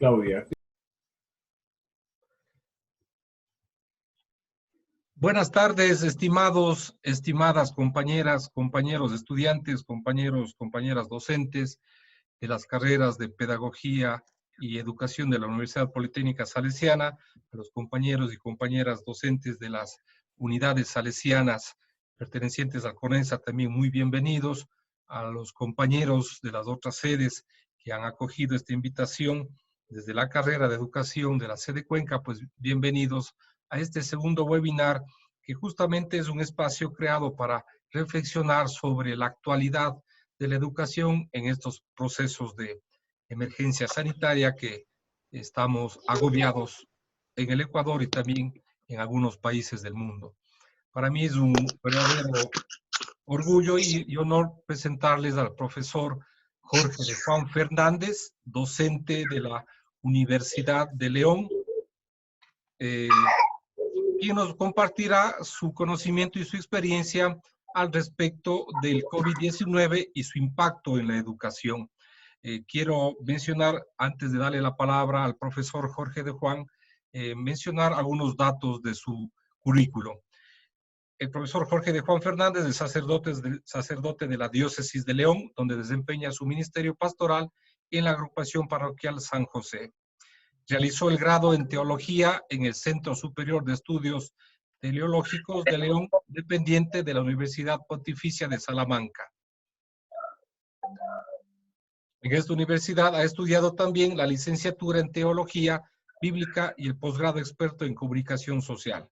Claudia. Buenas tardes, estimadas compañeras, compañeros estudiantes, compañeras docentes de las carreras de Pedagogía y Educación de la Universidad Politécnica Salesiana, a los compañeros y compañeras docentes de las unidades salesianas pertenecientes al CONESA, también muy bienvenidos, a los compañeros de las otras sedes que han acogido esta invitación desde la carrera de Educación de la sede Cuenca, pues bienvenidos a este segundo webinar, que justamente es un espacio creado para reflexionar sobre la actualidad de la educación en estos procesos de emergencia sanitaria que estamos agobiados en el Ecuador y también en algunos países del mundo. Para mí es un verdadero orgullo y honor presentarles al profesor Jorge de Juan Fernández, docente de la Universidad de León, quien nos compartirá su conocimiento y su experiencia al respecto del COVID-19 y su impacto en la educación. Quiero mencionar, antes de darle la palabra al profesor Jorge de Juan, mencionar algunos datos de su currículo. El profesor Jorge de Juan Fernández es sacerdote de la Diócesis de León, donde desempeña su ministerio pastoral en la agrupación parroquial San José. Realizó el grado en Teología en el Centro Superior de Estudios Teleológicos de León, dependiente de la Universidad Pontificia de Salamanca. En esta universidad ha estudiado también la licenciatura en Teología Bíblica y el posgrado experto en Comunicación Social.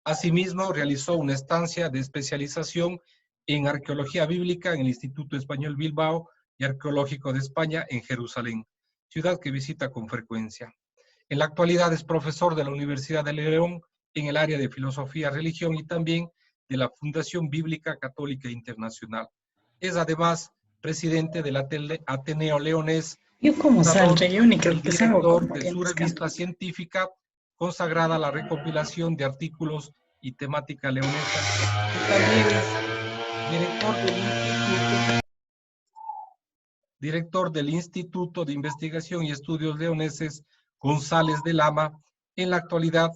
Asimismo, realizó una estancia de especialización en Arqueología Bíblica en el Instituto Español Bilbao y Arqueológico de España en Jerusalén, ciudad que visita con frecuencia. En la actualidad es profesor de la Universidad de León en el área de Filosofía, Religión y también de la Fundación Bíblica Católica Internacional. Es además presidente del Ateneo Leonés, director de su revista científica consagrada a la recopilación de artículos y temática leonesa, y también es director del Instituto de Investigación y Estudios Leoneses González de Lama. En la actualidad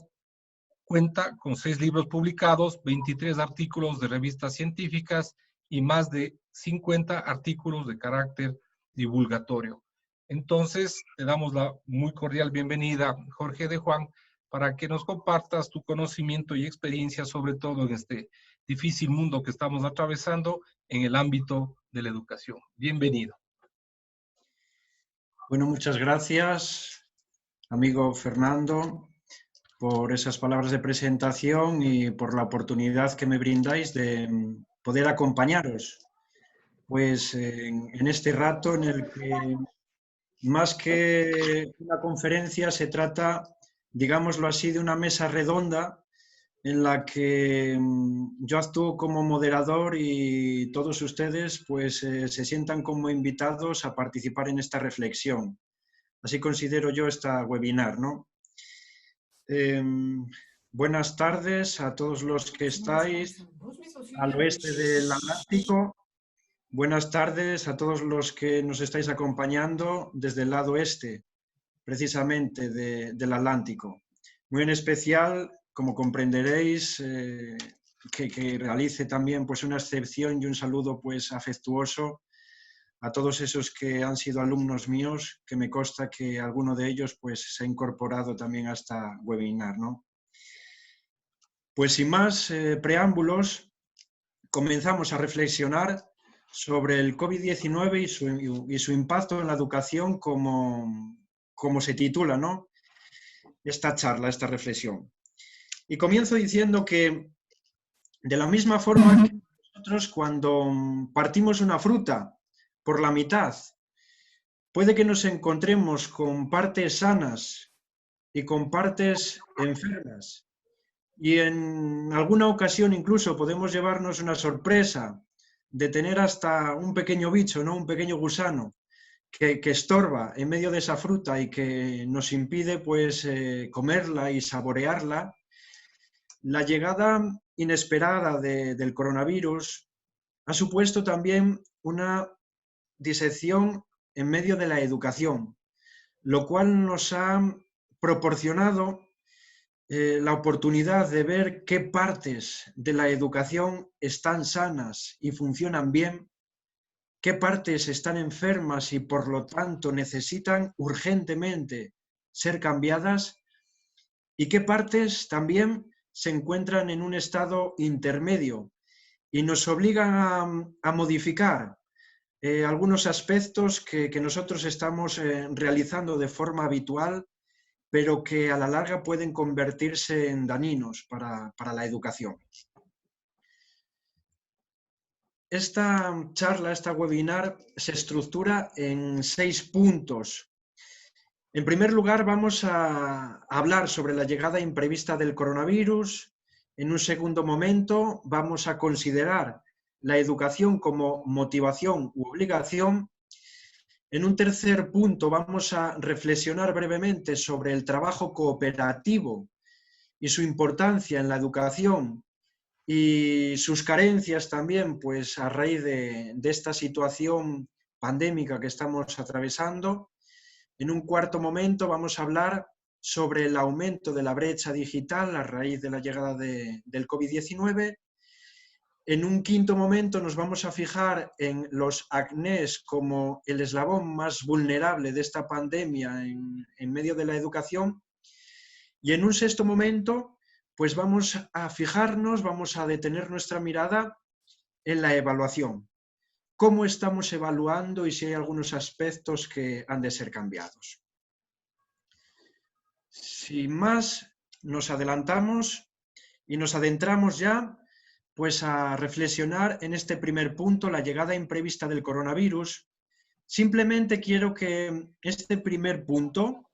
cuenta con 6 libros publicados, 23 artículos de revistas científicas y más de 50 artículos de carácter divulgatorio. Entonces, te damos la muy cordial bienvenida, Jorge de Juan, para que nos compartas tu conocimiento y experiencia, sobre todo en este difícil mundo que estamos atravesando en el ámbito de la educación. Bienvenido. Bueno, muchas gracias, amigo Fernando, por esas palabras de presentación y por la oportunidad que me brindáis de poder acompañaros pues, en este rato en el que, más que una conferencia, se trata, digámoslo así, de una mesa redonda en la que yo actúo como moderador y todos ustedes pues, se sientan como invitados a participar en esta reflexión. Así considero yo esta webinar, ¿no? Buenas tardes a todos los que estáis al oeste del Atlántico. Buenas tardes a todos los que nos estáis acompañando desde el lado este, precisamente del Atlántico. Muy en especial, como comprenderéis, que realice también pues, una excepción y un saludo pues, afectuoso a todos esos que han sido alumnos míos, que me consta que alguno de ellos pues, se ha incorporado también a esta webinar, ¿no? Pues sin más preámbulos, comenzamos a reflexionar sobre el COVID-19 y su impacto en la educación, como se titula, ¿no? Esta charla, esta reflexión. Y comienzo diciendo que de la misma forma que nosotros cuando partimos una fruta por la mitad, puede que nos encontremos con partes sanas y con partes enfermas. Y en alguna ocasión incluso podemos llevarnos una sorpresa de tener hasta un pequeño bicho, ¿no? Un pequeño gusano que estorba en medio de esa fruta y que nos impide pues, comerla y saborearla. La llegada inesperada del coronavirus ha supuesto también una disección en medio de la educación, lo cual nos ha proporcionado la oportunidad de ver qué partes de la educación están sanas y funcionan bien, qué partes están enfermas y por lo tanto necesitan urgentemente ser cambiadas y qué partes también se encuentran en un estado intermedio y nos obligan a modificar algunos aspectos que nosotros estamos realizando de forma habitual, pero que a la larga pueden convertirse en dañinos para la educación. Esta charla, esta webinar, se estructura en 6 puntos. En primer lugar, vamos a hablar sobre la llegada imprevista del coronavirus. En un segundo momento, vamos a considerar la educación como motivación u obligación. En un tercer punto, vamos a reflexionar brevemente sobre el trabajo cooperativo y su importancia en la educación y sus carencias también, pues a raíz de esta situación pandémica que estamos atravesando. En un cuarto momento vamos a hablar sobre el aumento de la brecha digital a raíz de la llegada del COVID-19. En un quinto momento nos vamos a fijar en los acnés como el eslabón más vulnerable de esta pandemia en medio de la educación. Y en un sexto momento, pues vamos a fijarnos, vamos a detener nuestra mirada en la evaluación. ¿Cómo estamos evaluando y si hay algunos aspectos que han de ser cambiados? Sin más, nos adelantamos y nos adentramos ya pues a reflexionar en este primer punto, la llegada imprevista del coronavirus. Simplemente quiero que este primer punto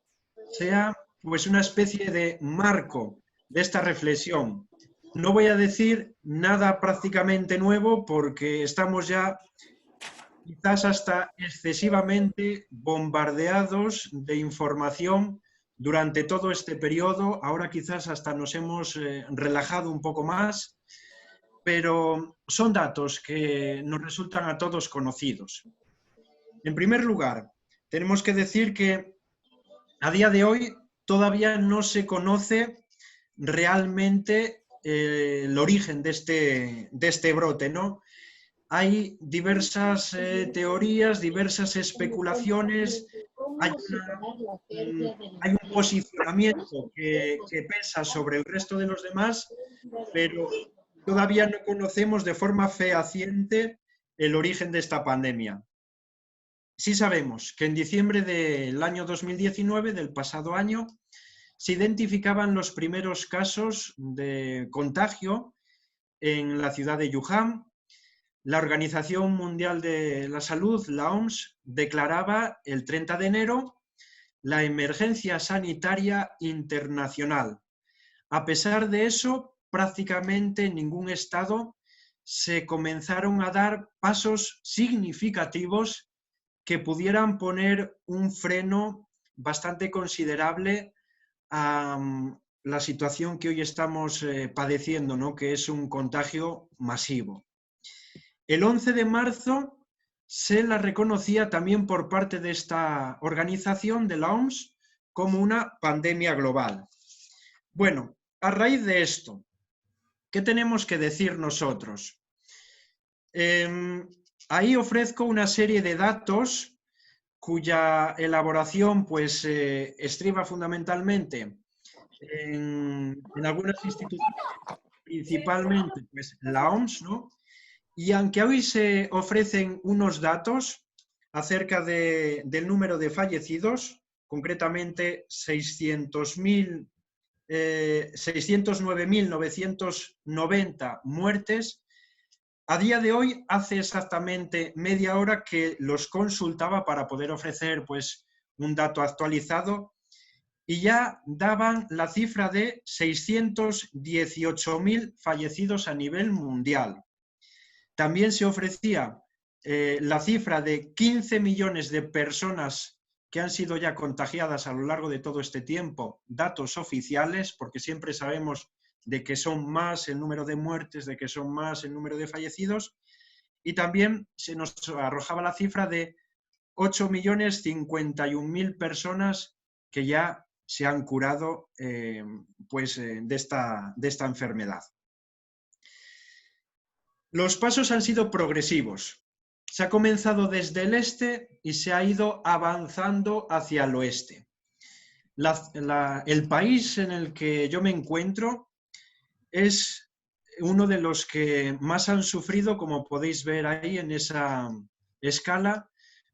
sea pues una especie de marco de esta reflexión. No voy a decir nada prácticamente nuevo porque estamos ya quizás hasta excesivamente bombardeados de información durante todo este periodo. Ahora quizás hasta nos hemos relajado un poco más, pero son datos que nos resultan a todos conocidos. En primer lugar, tenemos que decir que a día de hoy todavía no se conoce realmente el origen de este brote, ¿no? Hay diversas teorías, diversas especulaciones, hay un posicionamiento que pesa sobre el resto de los demás, pero todavía no conocemos de forma fehaciente el origen de esta pandemia. Sí sabemos que en diciembre del año 2019, del pasado año, se identificaban los primeros casos de contagio en la ciudad de Wuhan. La Organización Mundial de la Salud, la OMS, declaraba el 30 de enero la emergencia sanitaria internacional. A pesar de eso, prácticamente en ningún estado se comenzaron a dar pasos significativos que pudieran poner un freno bastante considerable a la situación que hoy estamos padeciendo, ¿no? Que es un contagio masivo. El 11 de marzo se la reconocía también por parte de esta organización de la OMS como una pandemia global. Bueno, a raíz de esto, ¿qué tenemos que decir nosotros? Ahí ofrezco una serie de datos cuya elaboración pues estriba fundamentalmente en algunas instituciones, principalmente pues, la OMS, ¿no? Y aunque hoy se ofrecen unos datos acerca del número de fallecidos, concretamente 609.990 muertes, a día de hoy hace exactamente media hora que los consultaba para poder ofrecer pues, un dato actualizado y ya daban la cifra de 618.000 fallecidos a nivel mundial. También se ofrecía la cifra de 15 millones de personas que han sido ya contagiadas a lo largo de todo este tiempo, datos oficiales, porque siempre sabemos de que son más el número de muertes, de que son más el número de fallecidos, y también se nos arrojaba la cifra de 8.051.000 personas que ya se han curado de esta enfermedad. Los pasos han sido progresivos. Se ha comenzado desde el este y se ha ido avanzando hacia el oeste. El país en el que yo me encuentro es uno de los que más han sufrido, como podéis ver ahí en esa escala,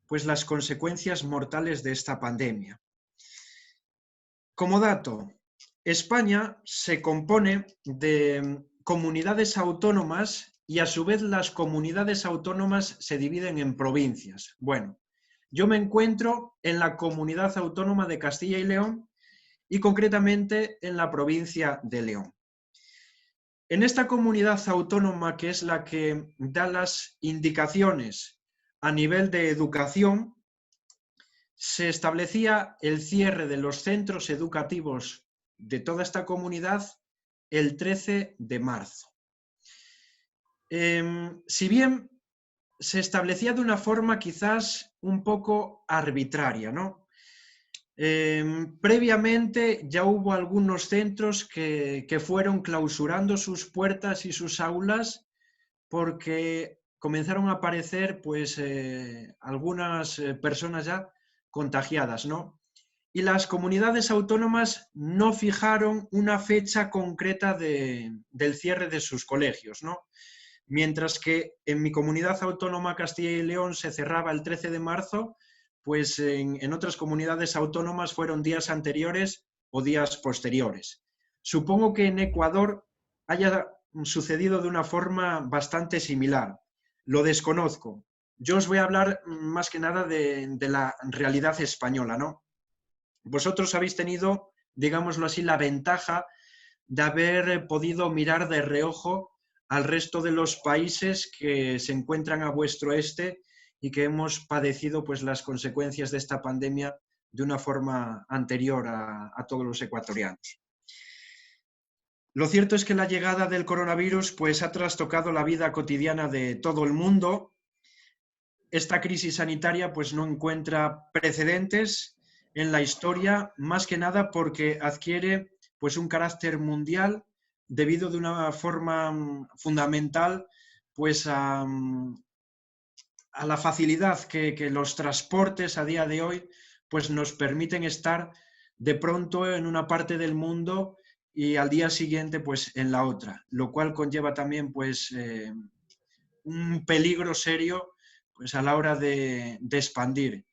pues las consecuencias mortales de esta pandemia. Como dato, España se compone de comunidades autónomas y a su vez las comunidades autónomas se dividen en provincias. Bueno, yo me encuentro en la comunidad autónoma de Castilla y León y concretamente en la provincia de León. En esta comunidad autónoma, que es la que da las indicaciones a nivel de educación, se establecía el cierre de los centros educativos de toda esta comunidad el 13 de marzo. Si bien se establecía de una forma quizás un poco arbitraria, ¿no? Previamente ya hubo algunos centros que fueron clausurando sus puertas y sus aulas porque comenzaron a aparecer pues, algunas personas ya contagiadas, ¿no? Y las comunidades autónomas no fijaron una fecha concreta del cierre de sus colegios, ¿no? Mientras que en mi comunidad autónoma Castilla y León se cerraba el 13 de marzo, pues en otras comunidades autónomas fueron días anteriores o días posteriores. Supongo que en Ecuador haya sucedido de una forma bastante similar. Lo desconozco. Yo os voy a hablar más que nada de la realidad española, ¿no? Vosotros habéis tenido, digámoslo así, la ventaja de haber podido mirar de reojo al resto de los países que se encuentran a vuestro este y que hemos padecido pues, las consecuencias de esta pandemia de una forma anterior a todos los ecuatorianos. Lo cierto es que la llegada del coronavirus pues, ha trastocado la vida cotidiana de todo el mundo. Esta crisis sanitaria pues, no encuentra precedentes en la historia, más que nada porque adquiere pues, un carácter mundial debido de una forma fundamental pues, a la facilidad que los transportes a día de hoy pues, nos permiten estar de pronto en una parte del mundo y al día siguiente pues, en la otra, lo cual conlleva también pues, un peligro serio pues, a la hora de expandir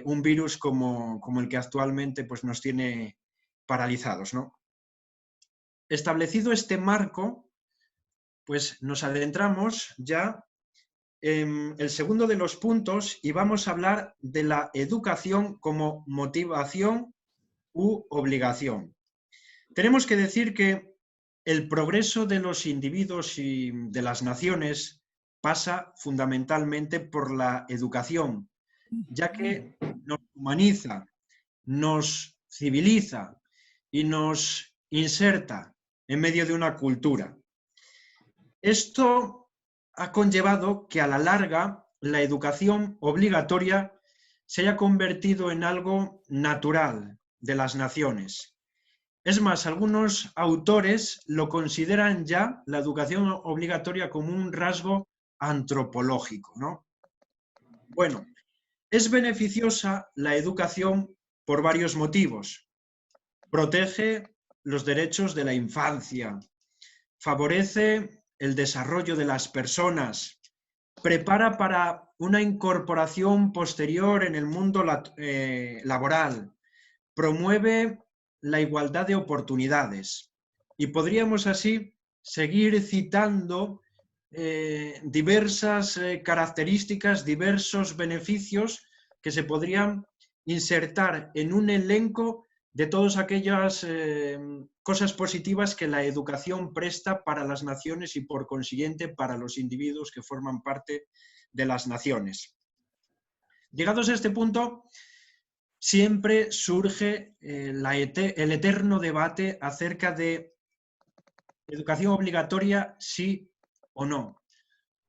un virus como el que actualmente pues, nos tiene paralizados, ¿no? Establecido este marco, pues nos adentramos ya en el segundo de los puntos y vamos a hablar de la educación como motivación u obligación. Tenemos que decir que el progreso de los individuos y de las naciones pasa fundamentalmente por la educación, ya que nos humaniza, nos civiliza y nos inserta en medio de una cultura. Esto ha conllevado que a la larga la educación obligatoria se haya convertido en algo natural de las naciones. Es más, algunos autores lo consideran ya, la educación obligatoria, como un rasgo antropológico, ¿no? Bueno, es beneficiosa la educación por varios motivos. Protege los derechos de la infancia, favorece el desarrollo de las personas, prepara para una incorporación posterior en el mundo laboral, promueve la igualdad de oportunidades. Y podríamos así seguir citando diversas características, diversos beneficios que se podrían insertar en un elenco de todas aquellas cosas positivas que la educación presta para las naciones y por consiguiente para los individuos que forman parte de las naciones. Llegados a este punto, siempre surge el eterno debate acerca de educación obligatoria sí o no.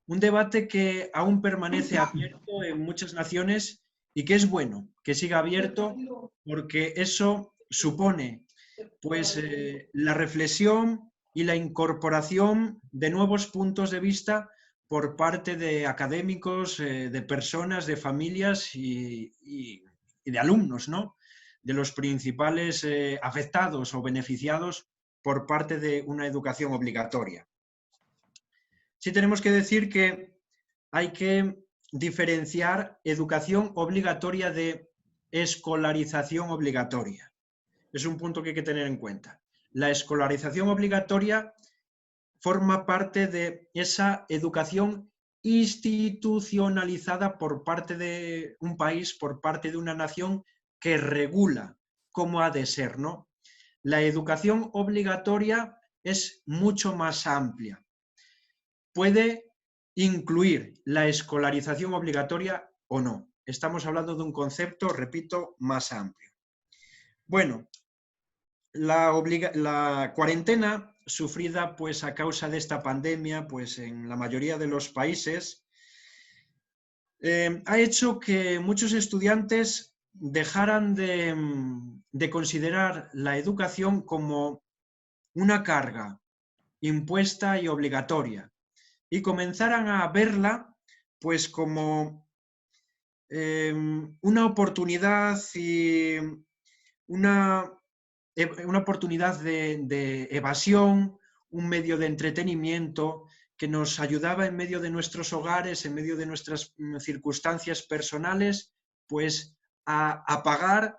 Un debate que aún permanece abierto en muchas naciones y que es bueno que siga abierto porque eso supone pues la reflexión y la incorporación de nuevos puntos de vista por parte de académicos, de personas, de familias y de alumnos, ¿no? De los principales afectados o beneficiados por parte de una educación obligatoria. Sí tenemos que decir que hay que diferenciar educación obligatoria de escolarización obligatoria. Es un punto que hay que tener en cuenta. La escolarización obligatoria forma parte de esa educación institucionalizada por parte de un país, por parte de una nación que regula cómo ha de ser, ¿no? La educación obligatoria es mucho más amplia. Puede incluir la escolarización obligatoria o no. Estamos hablando de un concepto, repito, más amplio. Bueno, la cuarentena sufrida pues a causa de esta pandemia pues en la mayoría de los países ha hecho que muchos estudiantes dejaran de considerar la educación como una carga impuesta y obligatoria y comenzaran a verla pues como una oportunidad y una oportunidad de evasión, un medio de entretenimiento que nos ayudaba en medio de nuestros hogares, en medio de nuestras circunstancias personales, pues a apagar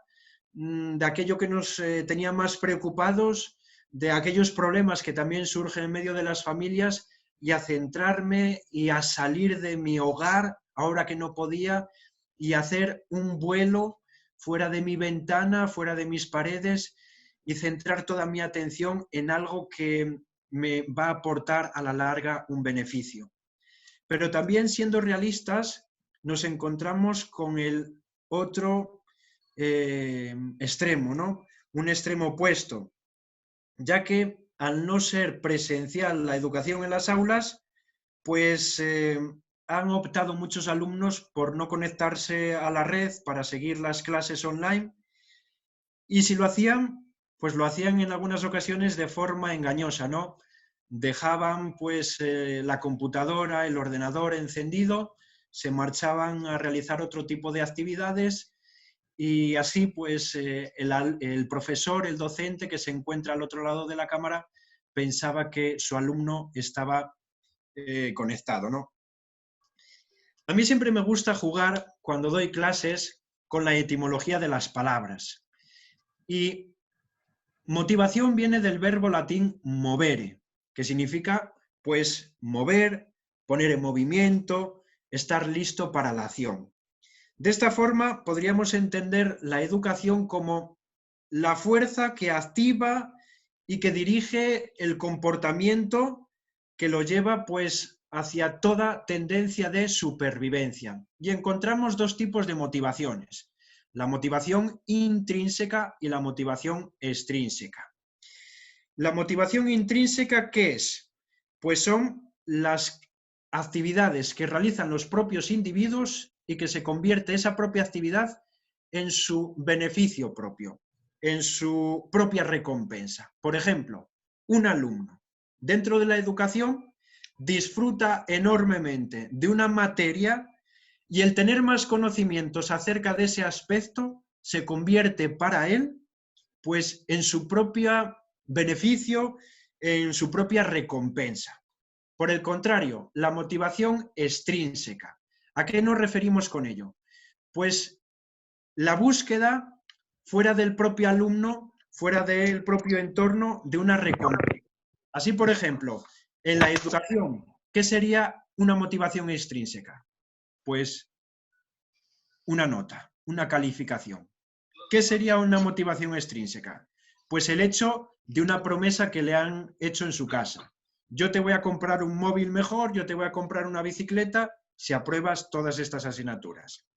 de aquello que nos tenía más preocupados, de aquellos problemas que también surgen en medio de las familias y a centrarme y a salir de mi hogar ahora que no podía y hacer un vuelo fuera de mi ventana, fuera de mis paredes y centrar toda mi atención en algo que me va a aportar a la larga un beneficio. Pero también siendo realistas nos encontramos con el otro extremo, ¿no? Un extremo opuesto, ya que al no ser presencial la educación en las aulas, pues han optado muchos alumnos por no conectarse a la red para seguir las clases online y si lo hacían, pues lo hacían en algunas ocasiones de forma engañosa, ¿no? Dejaban pues la computadora, el ordenador encendido, se marchaban a realizar otro tipo de actividades y así pues el profesor, el docente que se encuentra al otro lado de la cámara pensaba que su alumno estaba conectado, ¿no? A mí siempre me gusta jugar cuando doy clases con la etimología de las palabras. Y motivación viene del verbo latín movere, que significa pues mover, poner en movimiento, estar listo para la acción. De esta forma podríamos entender la educación como la fuerza que activa y que dirige el comportamiento que lo lleva pues hacia toda tendencia de supervivencia. Y encontramos dos tipos de motivaciones: la motivación intrínseca y la motivación extrínseca. La motivación intrínseca, ¿qué es? Pues son las actividades que realizan los propios individuos y que se convierte esa propia actividad en su beneficio propio, en su propia recompensa. Por ejemplo, un alumno dentro de la educación disfruta enormemente de una materia y el tener más conocimientos acerca de ese aspecto se convierte para él pues en su propio beneficio, en su propia recompensa. Por el contrario, la motivación extrínseca. ¿A qué nos referimos con ello? Pues la búsqueda fuera del propio alumno, fuera del propio entorno, de una recompensa. Así, por ejemplo, en la educación, ¿qué sería una motivación extrínseca? Pues una nota, una calificación. ¿Qué sería una motivación extrínseca? Pues el hecho de una promesa que le han hecho en su casa. Yo te voy a comprar un móvil mejor, yo te voy a comprar una bicicleta si apruebas todas estas asignaturas.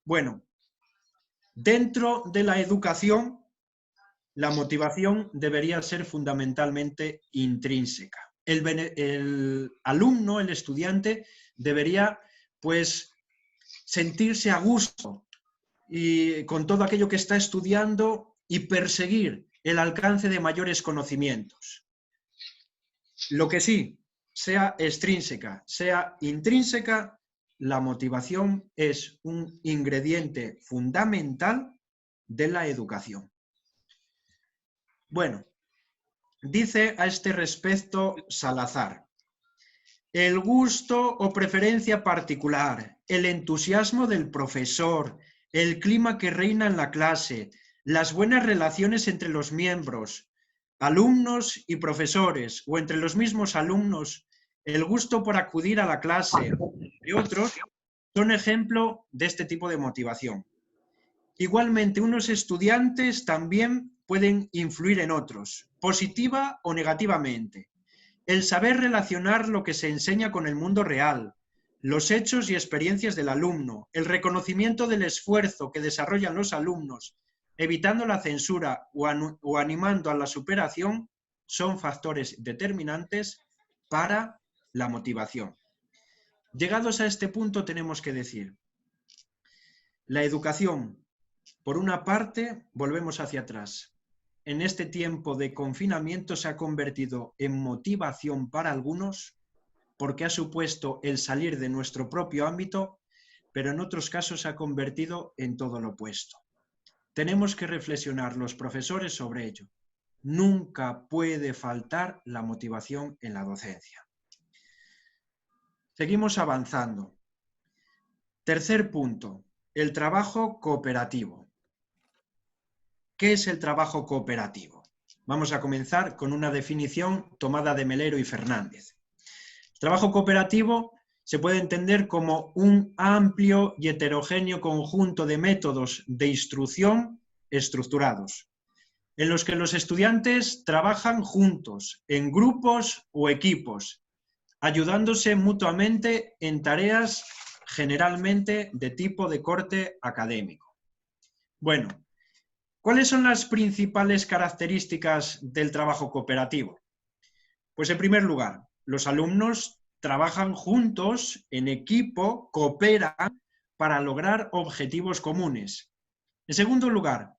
Bueno, dentro de la educación, la motivación debería ser fundamentalmente intrínseca. El alumno, el estudiante, debería pues sentirse a gusto y con todo aquello que está estudiando y perseguir el alcance de mayores conocimientos. Lo que sí, sea extrínseca, sea intrínseca, la motivación es un ingrediente fundamental de la educación. Bueno, dice a este respecto Salazar: el gusto o preferencia particular, el entusiasmo del profesor, el clima que reina en la clase, las buenas relaciones entre los miembros, alumnos y profesores, o entre los mismos alumnos, el gusto por acudir a la clase, entre otros, son ejemplo de este tipo de motivación. Igualmente, unos estudiantes también pueden influir en otros, positiva o negativamente. El saber relacionar lo que se enseña con el mundo real, los hechos y experiencias del alumno, el reconocimiento del esfuerzo que desarrollan los alumnos, evitando la censura o animando a la superación, son factores determinantes para la motivación. Llegados a este punto tenemos que decir, la educación, por una parte, volvemos hacia atrás. En este tiempo de confinamiento se ha convertido en motivación para algunos porque ha supuesto el salir de nuestro propio ámbito, pero en otros casos se ha convertido en todo lo opuesto. Tenemos que reflexionar los profesores sobre ello. Nunca puede faltar la motivación en la docencia. Seguimos avanzando. Tercer punto, el trabajo cooperativo. ¿Qué es el trabajo cooperativo? Vamos a comenzar con una definición tomada de Melero y Fernández. El trabajo cooperativo se puede entender como un amplio y heterogéneo conjunto de métodos de instrucción estructurados, en los que los estudiantes trabajan juntos, en grupos o equipos, ayudándose mutuamente en tareas generalmente de tipo de corte académico. Bueno, ¿cuáles son las principales características del trabajo cooperativo? Pues en primer lugar, los alumnos trabajan juntos, en equipo, cooperan para lograr objetivos comunes. En segundo lugar,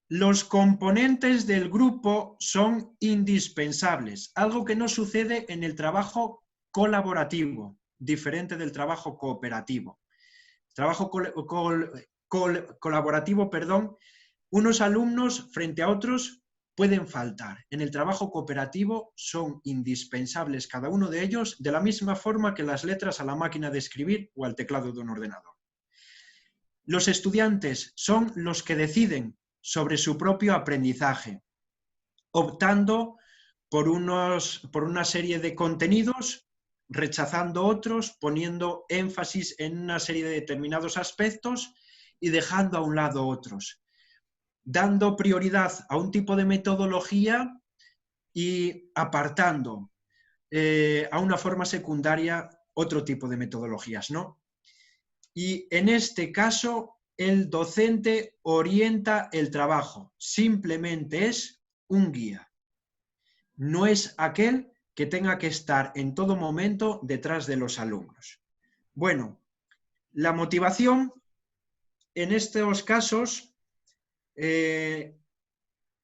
los componentes del grupo son indispensables, algo que no sucede en el trabajo colaborativo, diferente del trabajo cooperativo. Trabajo colaborativo, unos alumnos frente a otros pueden faltar. En el trabajo cooperativo son indispensables cada uno de ellos, de la misma forma que las letras a la máquina de escribir o al teclado de un ordenador. Los estudiantes son los que deciden sobre su propio aprendizaje, optando por una serie de contenidos, rechazando otros, poniendo énfasis en una serie de determinados aspectos y dejando a un lado otros, dando prioridad a un tipo de metodología y apartando a una forma secundaria otro tipo de metodologías, ¿no? Y en este caso, el docente orienta el trabajo, simplemente es un guía. No es aquel que tenga que estar en todo momento detrás de los alumnos. Bueno, la motivación en estos casos, en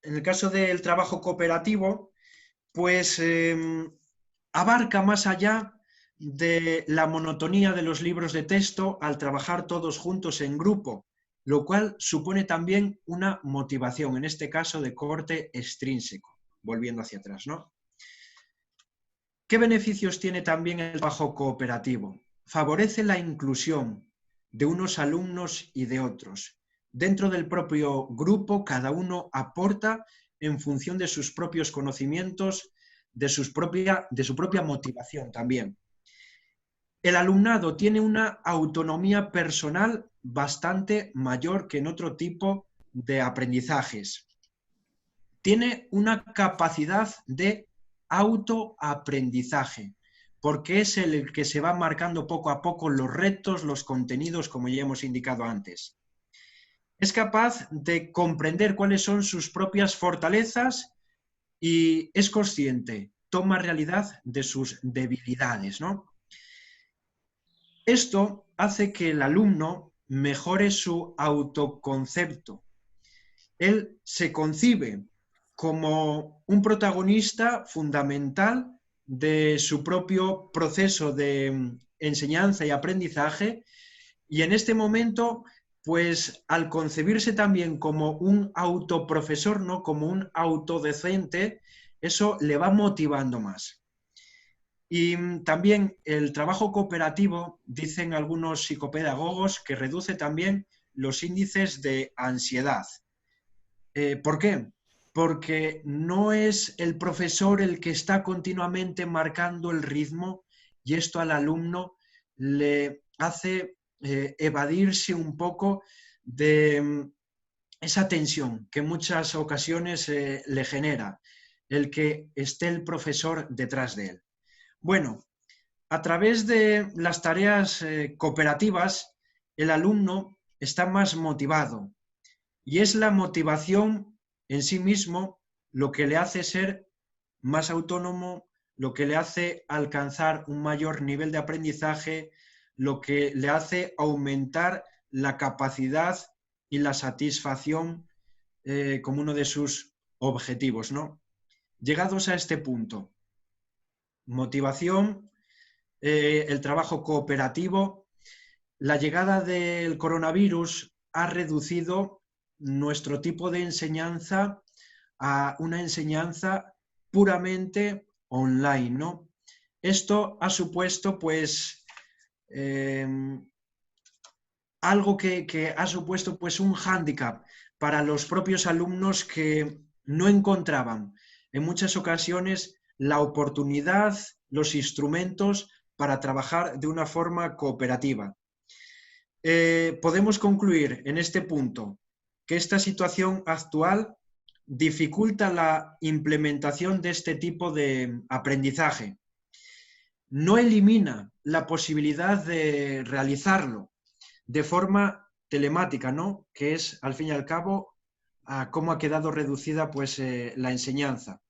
el caso del trabajo cooperativo, pues abarca más allá de la monotonía de los libros de texto al trabajar todos juntos en grupo, lo cual supone también una motivación, en este caso de corte extrínseco, volviendo hacia atrás, ¿no? ¿Qué beneficios tiene también el trabajo cooperativo? Favorece la inclusión de unos alumnos y de otros. Dentro del propio grupo, cada uno aporta en función de sus propios conocimientos, de su propia motivación también. El alumnado tiene una autonomía personal bastante mayor que en otro tipo de aprendizajes. Tiene una capacidad de autoaprendizaje, porque es el que se va marcando poco a poco los retos, los contenidos, como ya hemos indicado antes. Es capaz de comprender cuáles son sus propias fortalezas y es consciente, toma realidad de sus debilidades, ¿no? Esto hace que el alumno mejore su autoconcepto. Él se concibe como un protagonista fundamental de su propio proceso de enseñanza y aprendizaje, y en este momento, pues al concebirse también como un autoprofesor, ¿no? Como un autodocente, eso le va motivando más. Y también el trabajo cooperativo, dicen algunos psicopedagogos, que reduce también los índices de ansiedad. ¿Por qué? Porque no es el profesor el que está continuamente marcando el ritmo, y esto al alumno le hace evadirse un poco de esa tensión que en muchas ocasiones le genera el que esté el profesor detrás de él. Bueno, a través de las tareas cooperativas, el alumno está más motivado, y es la motivación en sí mismo lo que le hace ser más autónomo, lo que le hace alcanzar un mayor nivel de aprendizaje, lo que le hace aumentar la capacidad y la satisfacción como uno de sus objetivos, ¿no? Llegados a este punto, motivación, el trabajo cooperativo, la llegada del coronavirus ha reducido nuestro tipo de enseñanza a una enseñanza puramente online, ¿no? Esto ha supuesto, pues, algo que ha supuesto, pues, un hándicap para los propios alumnos que no encontraban en muchas ocasiones la oportunidad, los instrumentos para trabajar de una forma cooperativa. Podemos concluir en este punto que esta situación actual dificulta la implementación de este tipo de aprendizaje. No elimina la posibilidad de realizarlo de forma telemática, ¿no? Que es, al fin y al cabo, a cómo ha quedado reducida, pues, la enseñanza,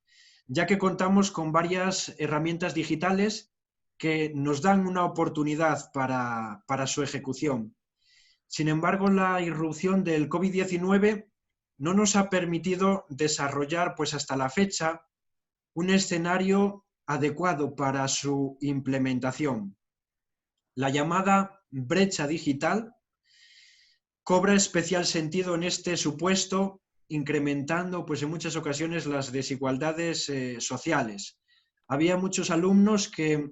ya que contamos con varias herramientas digitales que nos dan una oportunidad para su ejecución. Sin embargo, la irrupción del COVID-19 no nos ha permitido desarrollar, pues hasta la fecha, un escenario adecuado para su implementación. La llamada brecha digital cobra especial sentido en este supuesto, incrementando, pues en muchas ocasiones, las desigualdades sociales. Había muchos alumnos que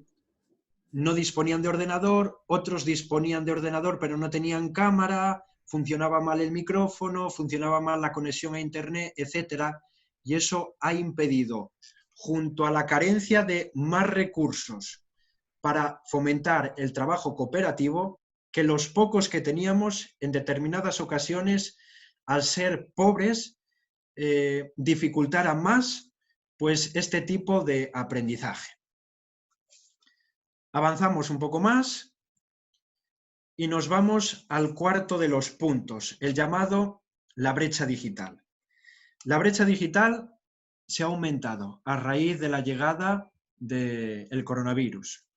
no disponían de ordenador, otros disponían de ordenador pero no tenían cámara, funcionaba mal el micrófono, funcionaba mal la conexión a internet, etc. Y eso ha impedido, junto a la carencia de más recursos para fomentar el trabajo cooperativo, que los pocos que teníamos en determinadas ocasiones, al ser pobres, dificultaran más, pues, este tipo de aprendizaje. Avanzamos un poco más y nos vamos al cuarto de los puntos, el llamado la brecha digital. La brecha digital se ha aumentado a raíz de la llegada del coronavirus.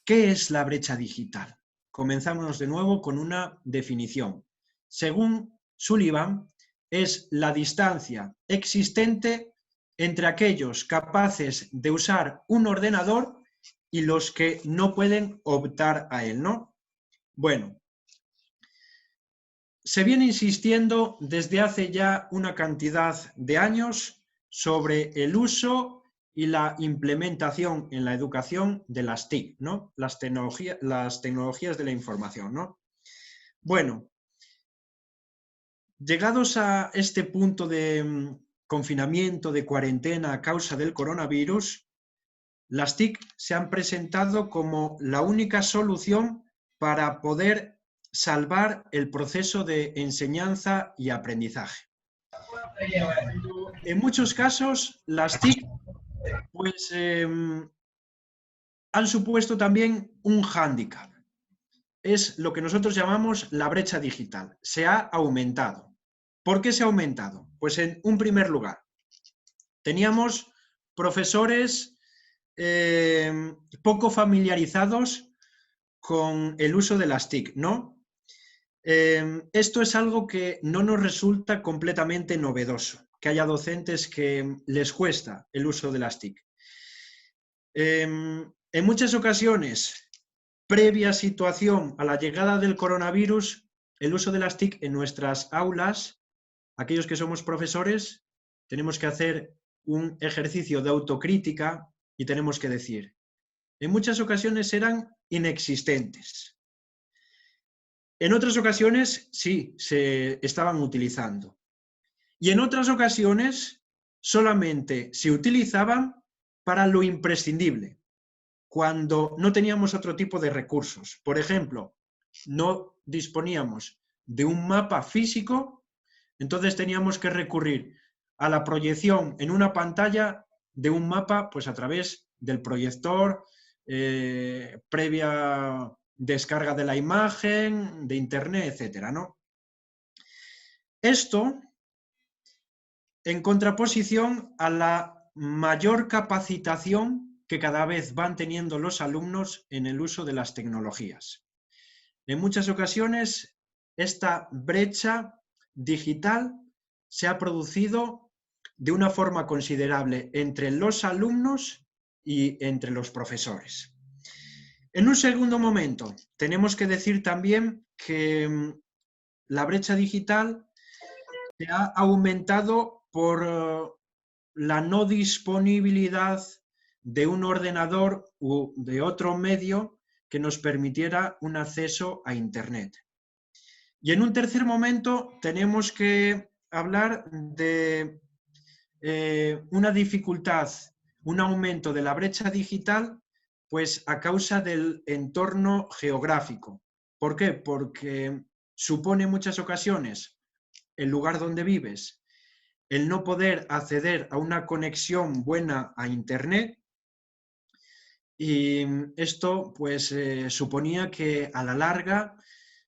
¿Qué es la brecha digital? Comenzamos de nuevo con una definición. Según Sullivan, es la distancia existente entre aquellos capaces de usar un ordenador y los que no pueden optar a él, ¿no? Bueno, se viene insistiendo desde hace ya una cantidad de años sobre el uso y la implementación en la educación de las TIC, ¿no? Las tecnologías de la información, ¿no? Bueno, llegados a este punto de confinamiento, de cuarentena a causa del coronavirus, las TIC se han presentado como la única solución para poder salvar el proceso de enseñanza y aprendizaje. En muchos casos, las TIC, pues, han supuesto también un hándicap. Es lo que nosotros llamamos la brecha digital. Se ha aumentado. ¿Por qué se ha aumentado? Pues en un primer lugar, teníamos profesores poco familiarizados con el uso de las TIC, ¿no? Esto es algo que no nos resulta completamente novedoso, que haya docentes que les cuesta el uso de las TIC. En muchas ocasiones, previa situación a la llegada del coronavirus, el uso de las TIC en nuestras aulas, aquellos que somos profesores, tenemos que hacer un ejercicio de autocrítica y tenemos que decir, en muchas ocasiones eran inexistentes. En otras ocasiones sí, se estaban utilizando. Y en otras ocasiones solamente se utilizaban para lo imprescindible, cuando no teníamos otro tipo de recursos. Por ejemplo, no disponíamos de un mapa físico, entonces teníamos que recurrir a la proyección en una pantalla de un mapa, pues a través del proyector, previa descarga de la imagen, de internet, etcétera, ¿no? Esto en contraposición a la mayor capacitación que cada vez van teniendo los alumnos en el uso de las tecnologías. En muchas ocasiones, esta brecha digital se ha producido de una forma considerable entre los alumnos y entre los profesores. En un segundo momento, tenemos que decir también que la brecha digital se ha aumentado por la no disponibilidad de un ordenador u de otro medio que nos permitiera un acceso a Internet. Y en un tercer momento tenemos que hablar de una dificultad, un aumento de la brecha digital, pues a causa del entorno geográfico. ¿Por qué? Porque supone en muchas ocasiones el lugar donde vives, el no poder acceder a una conexión buena a Internet, y esto pues suponía que a la larga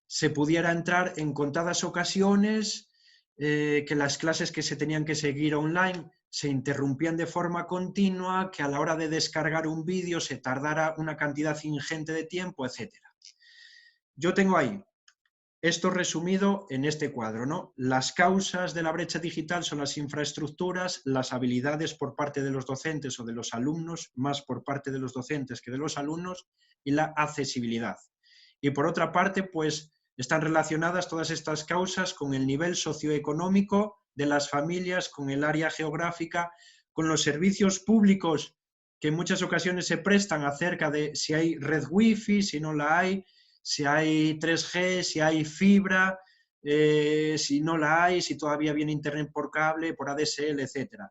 se pudiera entrar en contadas ocasiones, que las clases que se tenían que seguir online se interrumpían de forma continua, que a la hora de descargar un vídeo se tardara una cantidad ingente de tiempo, etc. Yo tengo ahí esto resumido en este cuadro, ¿no? Las causas de la brecha digital son las infraestructuras, las habilidades por parte de los docentes o de los alumnos, más por parte de los docentes que de los alumnos, y la accesibilidad. Y por otra parte, pues están relacionadas todas estas causas con el nivel socioeconómico de las familias, con el área geográfica, con los servicios públicos que en muchas ocasiones se prestan acerca de si hay red wifi, si no la hay, si hay 3G, si hay fibra, si no la hay, si todavía viene internet por cable, por ADSL, etc.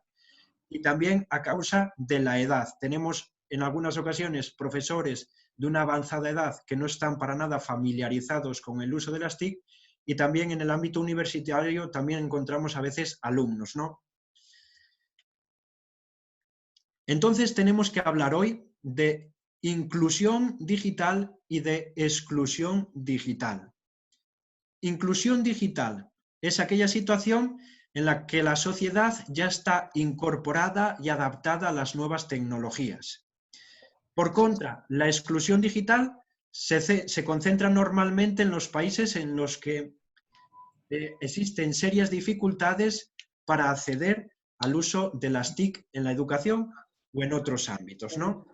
Y también a causa de la edad. Tenemos en algunas ocasiones profesores de una avanzada edad que no están para nada familiarizados con el uso de las TIC, y también en el ámbito universitario también encontramos a veces alumnos, ¿no? Entonces tenemos que hablar hoy de inclusión digital y de exclusión digital. Inclusión digital es aquella situación en la que la sociedad ya está incorporada y adaptada a las nuevas tecnologías. Por contra, la exclusión digital se concentra normalmente en los países en los que existen serias dificultades para acceder al uso de las TIC en la educación o en otros ámbitos, ¿no?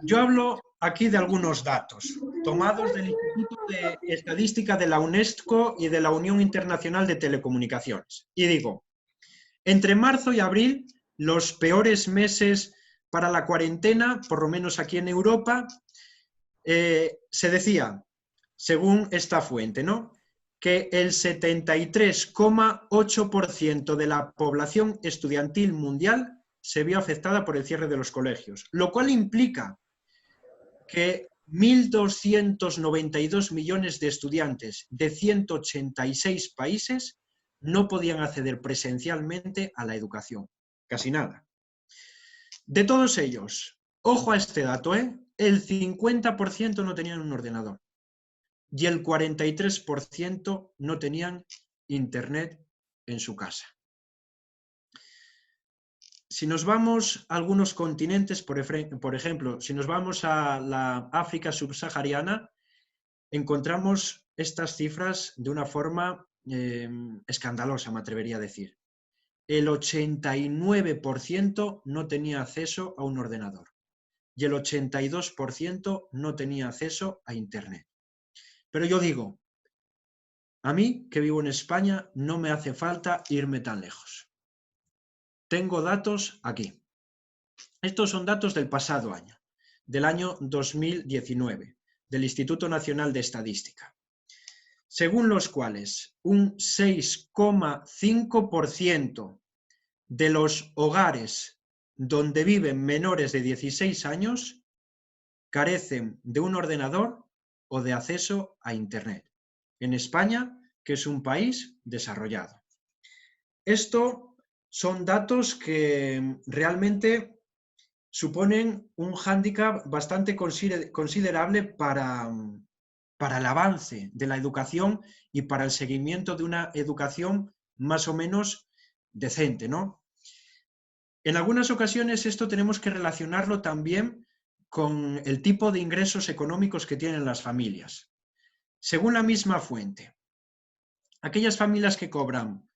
Yo hablo aquí de algunos datos tomados del Instituto de Estadística de la UNESCO y de la Unión Internacional de Telecomunicaciones. Y digo, entre marzo y abril, los peores meses para la cuarentena, por lo menos aquí en Europa, se decía, según esta fuente, ¿no?, que el 73,8% de la población estudiantil mundial se vio afectada por el cierre de los colegios, lo cual implica que 1.292 millones de estudiantes de 186 países no podían acceder presencialmente a la educación. Casi nada. De todos ellos, ojo a este dato, el 50% no tenían un ordenador y el 43% no tenían internet en su casa. si nos vamos a algunos continentes, por ejemplo, si nos vamos a la África subsahariana, encontramos estas cifras de una forma escandalosa, me atrevería a decir. El 89% no tenía acceso a un ordenador y el 82% no tenía acceso a Internet. Pero yo digo, a mí, que vivo en España, no me hace falta irme tan lejos. Tengo datos aquí. Estos son datos del pasado año, del año 2019, del Instituto Nacional de Estadística, según los cuales un 6,5% de los hogares donde viven menores de 16 años carecen de un ordenador o de acceso a Internet. En España, que es un país desarrollado. Esto son datos que realmente suponen un hándicap bastante considerable para el avance de la educación y para el seguimiento de una educación más o menos decente, ¿no? En algunas ocasiones esto tenemos que relacionarlo también con el tipo de ingresos económicos que tienen las familias. Según la misma fuente, aquellas familias que cobran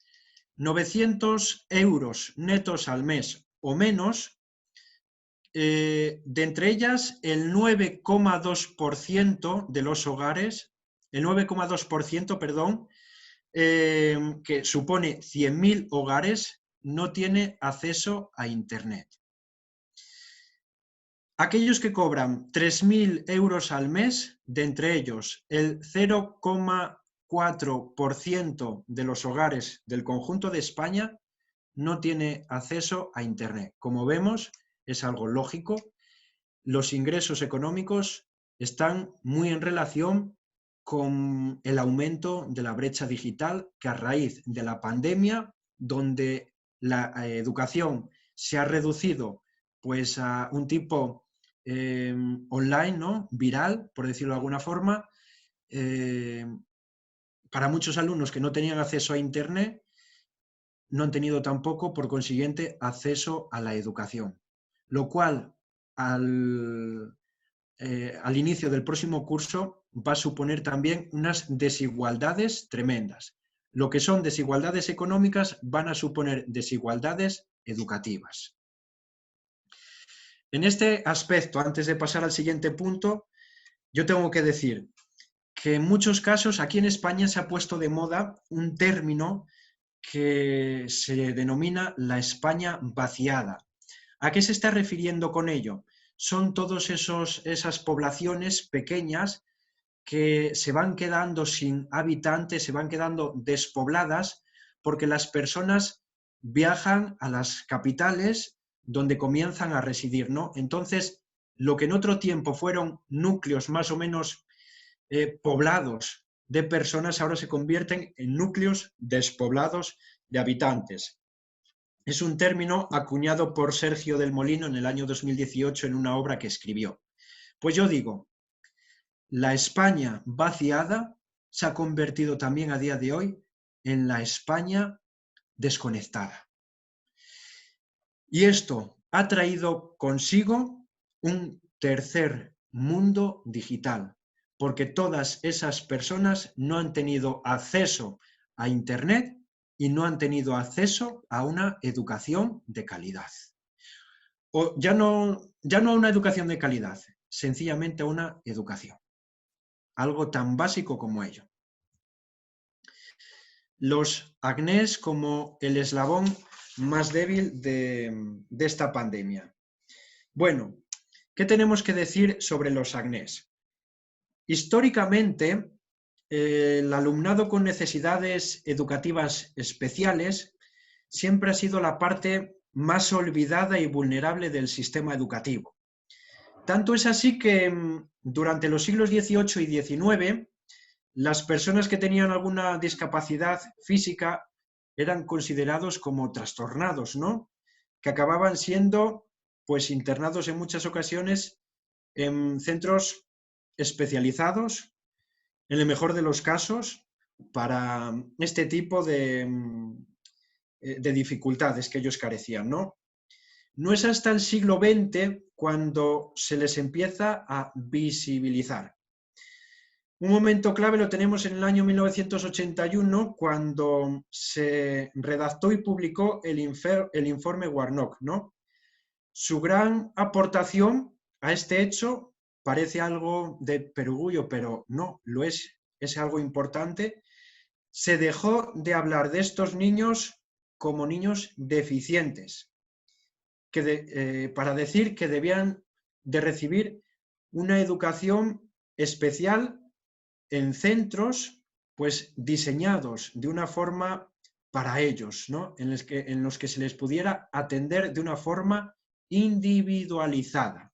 900 euros netos al mes o menos, de entre ellas el 9,2% de los hogares, el 9,2%, perdón, que supone 100.000 hogares, no tiene acceso a Internet. Aquellos que cobran 3.000 euros al mes, de entre ellos el 0,4% de los hogares del conjunto de España no tiene acceso a Internet. Como vemos, es algo lógico. Los ingresos económicos están muy en relación con el aumento de la brecha digital que a raíz de la pandemia, donde la educación se ha reducido pues a un tipo online, ¿no? Viral, por decirlo de alguna forma, para muchos alumnos que no tenían acceso a Internet, no han tenido tampoco, por consiguiente, acceso a la educación. Lo cual, al inicio del próximo curso, va a suponer también unas desigualdades tremendas. Lo que son desigualdades económicas van a suponer desigualdades educativas. En este aspecto, antes de pasar al siguiente punto, yo tengo que decir que en muchos casos aquí en España se ha puesto de moda un término que se denomina la España vaciada. ¿A qué se está refiriendo con ello? Son todas esas poblaciones pequeñas que se van quedando sin habitantes, se van quedando despobladas, porque las personas viajan a las capitales donde comienzan a residir, ¿no? Entonces, lo que en otro tiempo fueron núcleos más o menos poblados de personas, ahora se convierten en núcleos despoblados de habitantes. Es un término acuñado por Sergio del Molino en el año 2018 en una obra que escribió. Pues yo digo, la España vaciada se ha convertido también a día de hoy en la España desconectada. Y esto ha traído consigo un tercer mundo digital, porque todas esas personas no han tenido acceso a Internet y no han tenido acceso a una educación de calidad. O ya no a una educación de calidad, sencillamente a una educación. Algo tan básico como ello. Los AGNES como el eslabón más débil de esta pandemia. Bueno, ¿qué tenemos que decir sobre los AGNES? Históricamente, el alumnado con necesidades educativas especiales siempre ha sido la parte más olvidada y vulnerable del sistema educativo. Tanto es así que durante los siglos XVIII y XIX, las personas que tenían alguna discapacidad física eran considerados como trastornados, ¿no? Que acababan siendo, pues, internados en muchas ocasiones en centros especializados, en el mejor de los casos, para este tipo de dificultades que ellos carecían, ¿no? No es hasta el siglo XX cuando se les empieza a visibilizar. Un momento clave lo tenemos en el año 1981, cuando se redactó y publicó el informe Warnock, ¿no? Su gran aportación a este hecho parece algo de perogrullo, pero no, lo es algo importante. Se dejó de hablar de estos niños como niños deficientes, para decir que debían de recibir una educación especial en centros pues diseñados de una forma para ellos, ¿no? En los que se les pudiera atender de una forma individualizada.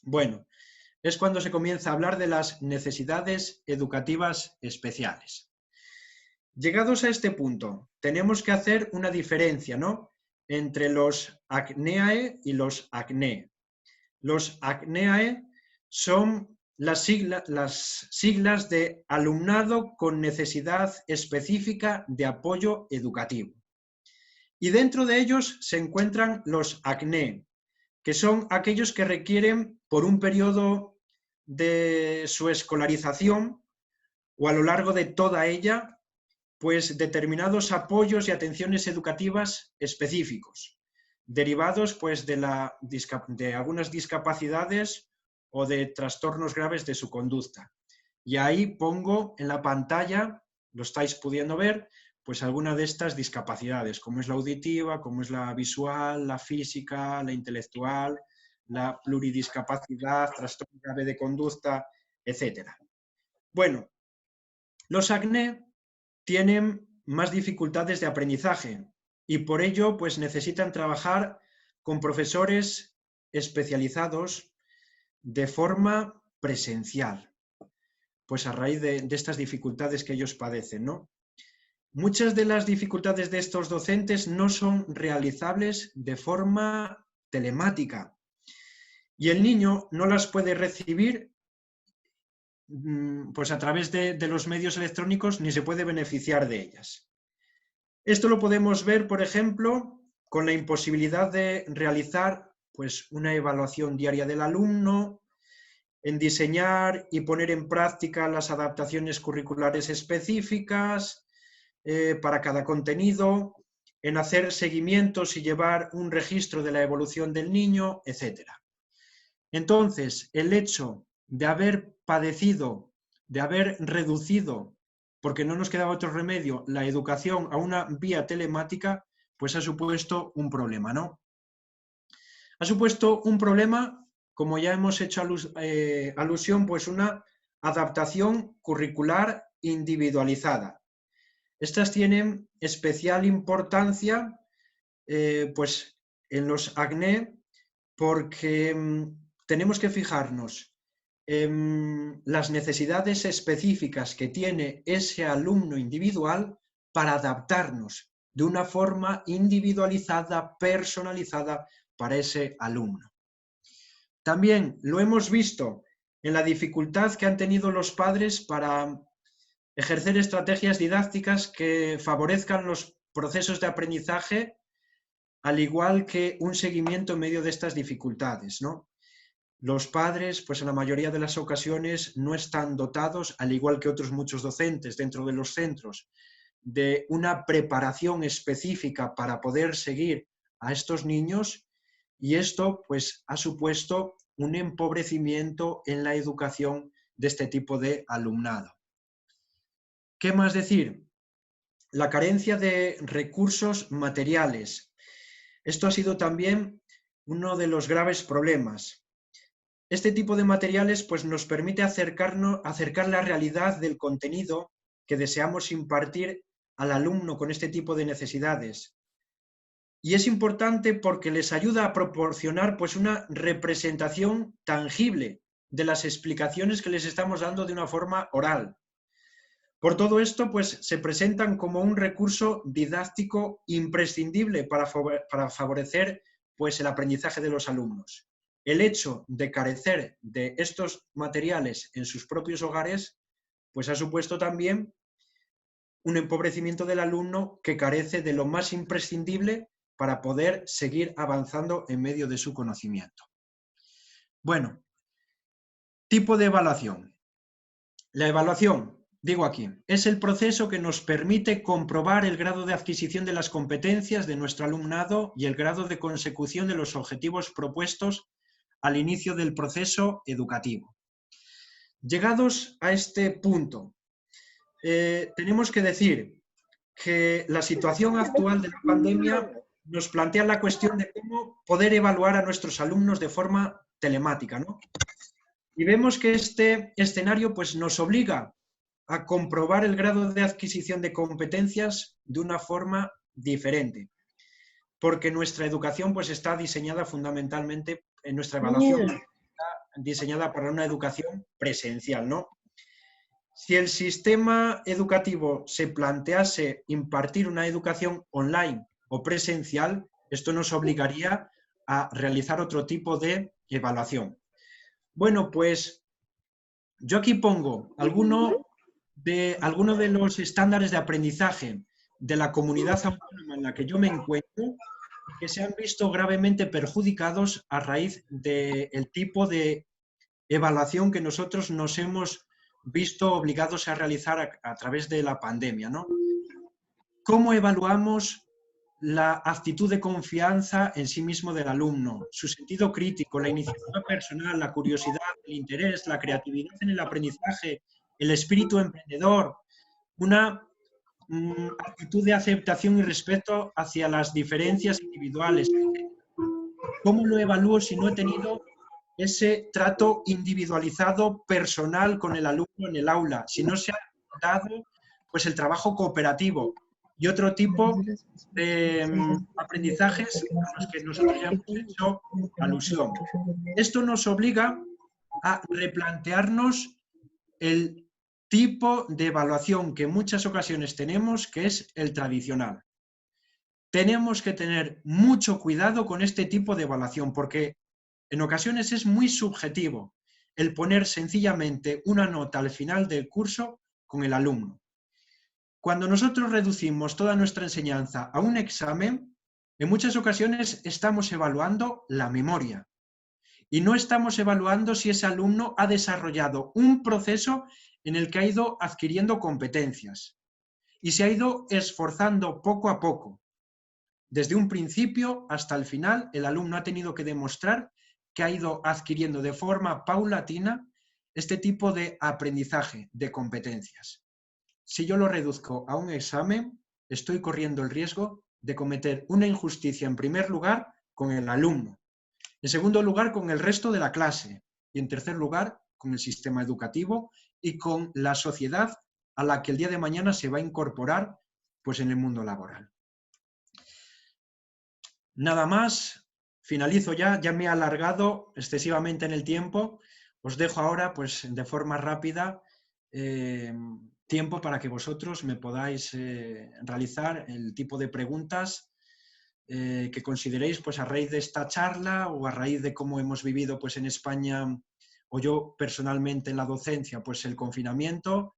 Bueno, es cuando se comienza a hablar de las necesidades educativas especiales. Llegados a este punto, tenemos que hacer una diferencia, ¿no?, entre los acneae y los acne. Los acneae son las siglas de alumnado con necesidad específica de apoyo educativo. Y dentro de ellos se encuentran los acne, que son aquellos que requieren, por un periodo de su escolarización o a lo largo de toda ella, pues determinados apoyos y atenciones educativas específicos, derivados pues de algunas discapacidades o de trastornos graves de su conducta. Y ahí pongo en la pantalla, lo estáis pudiendo ver, pues alguna de estas discapacidades, como es la auditiva, como es la visual, la física, la intelectual, la pluridiscapacidad, trastorno grave de conducta, etc. Bueno, los acné tienen más dificultades de aprendizaje y por ello pues necesitan trabajar con profesores especializados de forma presencial, pues a raíz de estas dificultades que ellos padecen, ¿no? Muchas de las dificultades de estos docentes no son realizables de forma telemática y el niño no las puede recibir pues a través de los medios electrónicos ni se puede beneficiar de ellas. Esto lo podemos ver, por ejemplo, con la imposibilidad de realizar pues, una evaluación diaria del alumno, en diseñar y poner en práctica las adaptaciones curriculares específicas para cada contenido, en hacer seguimientos y llevar un registro de la evolución del niño, etc. Entonces, el hecho de haber padecido, de haber reducido, porque no nos quedaba otro remedio, la educación a una vía telemática, pues ha supuesto un problema, ¿no? Ha supuesto un problema, como ya hemos hecho alusión, pues una adaptación curricular individualizada. Estas tienen especial importancia pues en los acné porque tenemos que fijarnos en las necesidades específicas que tiene ese alumno individual para adaptarnos de una forma individualizada, personalizada para ese alumno. También lo hemos visto en la dificultad que han tenido los padres para ejercer estrategias didácticas que favorezcan los procesos de aprendizaje, al igual que un seguimiento en medio de estas dificultades, ¿no? Los padres, pues en la mayoría de las ocasiones, no están dotados, al igual que otros muchos docentes dentro de los centros, de una preparación específica para poder seguir a estos niños, y esto pues ha supuesto un empobrecimiento en la educación de este tipo de alumnado. ¿Qué más decir? La carencia de recursos materiales. Esto ha sido también uno de los graves problemas. Este tipo de materiales pues, nos permite acercar la realidad del contenido que deseamos impartir al alumno con este tipo de necesidades. Y es importante porque les ayuda a proporcionar pues, una representación tangible de las explicaciones que les estamos dando de una forma oral. Por todo esto, pues se presentan como un recurso didáctico imprescindible para favorecer pues, el aprendizaje de los alumnos. El hecho de carecer de estos materiales en sus propios hogares, pues ha supuesto también un empobrecimiento del alumno que carece de lo más imprescindible para poder seguir avanzando en medio de su conocimiento. Bueno, tipo de evaluación. La evaluación, digo aquí, es el proceso que nos permite comprobar el grado de adquisición de las competencias de nuestro alumnado y el grado de consecución de los objetivos propuestos al inicio del proceso educativo. Llegados a este punto, tenemos que decir que la situación actual de la pandemia nos plantea la cuestión de cómo poder evaluar a nuestros alumnos de forma telemática, ¿no? Y vemos que este escenario pues, nos obliga a comprobar el grado de adquisición de competencias de una forma diferente, porque nuestra educación pues, está diseñada fundamentalmente, en nuestra evaluación está diseñada para una educación presencial, ¿no? Si el sistema educativo se plantease impartir una educación online o presencial, esto nos obligaría a realizar otro tipo de evaluación. Bueno, pues yo aquí pongo algunos de los estándares de aprendizaje de la comunidad autónoma en la que yo me encuentro, que se han visto gravemente perjudicados a raíz del tipo de evaluación que nosotros nos hemos visto obligados a realizar a través de la pandemia, ¿no? ¿Cómo evaluamos la actitud de confianza en sí mismo del alumno, su sentido crítico, la iniciativa personal, la curiosidad, el interés, la creatividad en el aprendizaje, el espíritu emprendedor, una actitud de aceptación y respeto hacia las diferencias individuales? ¿Cómo lo evalúo si no he tenido ese trato individualizado, personal con el alumno en el aula, si no se ha dado pues, el trabajo cooperativo y otro tipo de aprendizajes a los que nosotros ya hemos hecho alusión? Esto nos obliga a replantearnos el tipo de evaluación que en muchas ocasiones tenemos, que es el tradicional. Tenemos que tener mucho cuidado con este tipo de evaluación, porque en ocasiones es muy subjetivo el poner sencillamente una nota al final del curso con el alumno. Cuando nosotros reducimos toda nuestra enseñanza a un examen, en muchas ocasiones estamos evaluando la memoria y no estamos evaluando si ese alumno ha desarrollado un proceso en el que ha ido adquiriendo competencias y se ha ido esforzando poco a poco. Desde un principio hasta el final, el alumno ha tenido que demostrar que ha ido adquiriendo de forma paulatina este tipo de aprendizaje de competencias. Si yo lo reduzco a un examen, estoy corriendo el riesgo de cometer una injusticia en primer lugar con el alumno, en segundo lugar con el resto de la clase y en tercer lugar con el sistema educativo y con la sociedad a la que el día de mañana se va a incorporar pues, en el mundo laboral. Nada más. Finalizo ya me he alargado excesivamente en el tiempo. Os dejo ahora, pues, de forma rápida, tiempo para que vosotros me podáis realizar el tipo de preguntas que consideréis, pues, a raíz de esta charla o a raíz de cómo hemos vivido, pues, en España, o yo personalmente en la docencia, pues, el confinamiento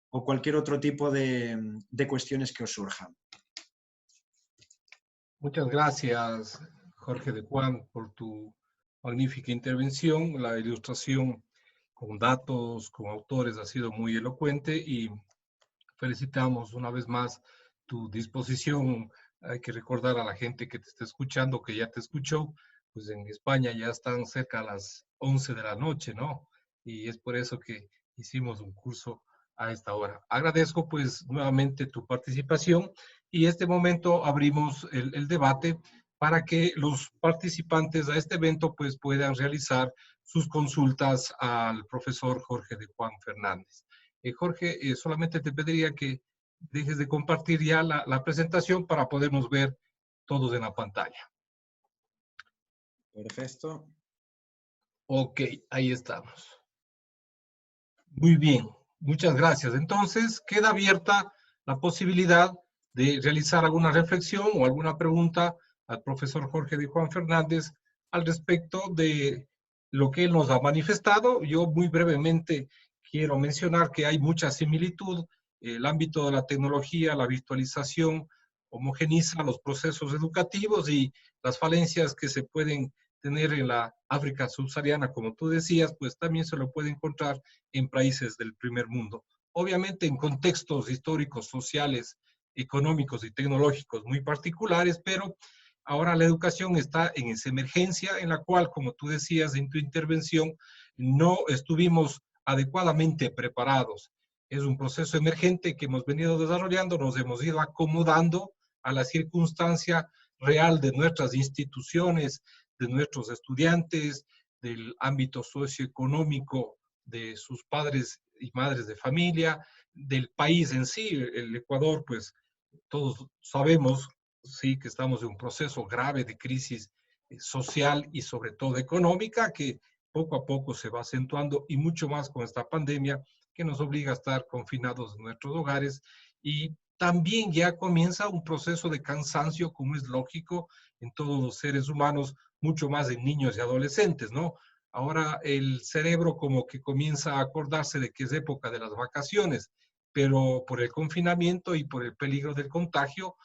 o cualquier otro tipo de cuestiones que os surjan. Muchas gracias, Jorge de Juan, por tu magnífica intervención. La ilustración con datos, con autores ha sido muy elocuente y felicitamos una vez más tu disposición. Hay que recordar a la gente que te está escuchando, que ya te escuchó, pues en España ya están cerca a las 11 de la noche, ¿no? Y es por eso que hicimos un curso a esta hora. Agradezco pues nuevamente tu participación y este momento abrimos el debate para que los participantes a este evento pues puedan realizar sus consultas al profesor Jorge de Juan Fernández. Jorge, solamente te pediría que dejes de compartir ya la presentación para podernos ver todos en la pantalla. Perfecto. Ok, ahí estamos. Muy bien, muchas gracias. Entonces, queda abierta la posibilidad de realizar alguna reflexión o alguna pregunta al profesor Jorge de Juan Fernández al respecto de lo que él nos ha manifestado. Yo muy brevemente quiero mencionar que hay mucha similitud. El ámbito de la tecnología, la virtualización homogeniza los procesos educativos y las falencias que se pueden tener en la África subsahariana, como tú decías, pues también se lo puede encontrar en países del primer mundo. Obviamente en contextos históricos, sociales, económicos y tecnológicos muy particulares, pero ahora la educación está en esa emergencia en la cual, como tú decías en tu intervención, no estuvimos adecuadamente preparados. Es un proceso emergente que hemos venido desarrollando, nos hemos ido acomodando a la circunstancia real de nuestras instituciones, de nuestros estudiantes, del ámbito socioeconómico de sus padres y madres de familia, del país en sí. El Ecuador, pues todos sabemos, sí, que estamos en un proceso grave de crisis social y sobre todo económica que poco a poco se va acentuando y mucho más con esta pandemia que nos obliga a estar confinados en nuestros hogares y también ya comienza un proceso de cansancio, como es lógico en todos los seres humanos, mucho más en niños y adolescentes, ¿no? Ahora el cerebro como que comienza a acordarse de que es época de las vacaciones, pero por el confinamiento y por el peligro del contagio,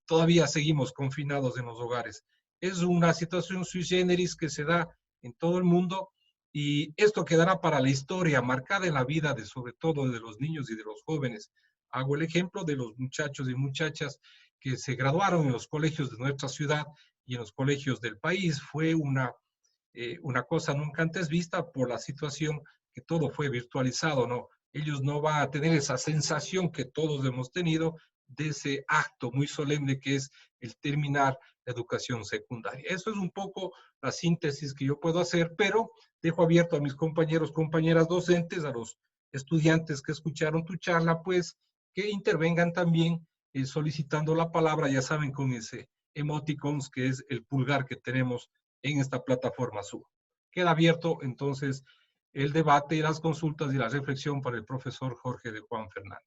todavía seguimos confinados en los hogares. Es una situación sui generis que se da en todo el mundo y esto quedará para la historia, marcada en la vida de sobre todo de los niños y de los jóvenes. Hago el ejemplo de los muchachos y muchachas que se graduaron en los colegios de nuestra ciudad y en los colegios del país. Fue una cosa nunca antes vista por la situación que todo fue virtualizado, ¿no? Ellos no van a tener esa sensación que todos hemos tenido de ese acto muy solemne que es el terminar la educación secundaria. Eso es un poco la síntesis que yo puedo hacer, pero dejo abierto a mis compañeros, compañeras docentes, a los estudiantes que escucharon tu charla, pues que intervengan también solicitando la palabra, ya saben, con ese emoticons que es el pulgar que tenemos en esta plataforma Zoom. Queda abierto entonces el debate y las consultas y la reflexión para el profesor Jorge de Juan Fernández.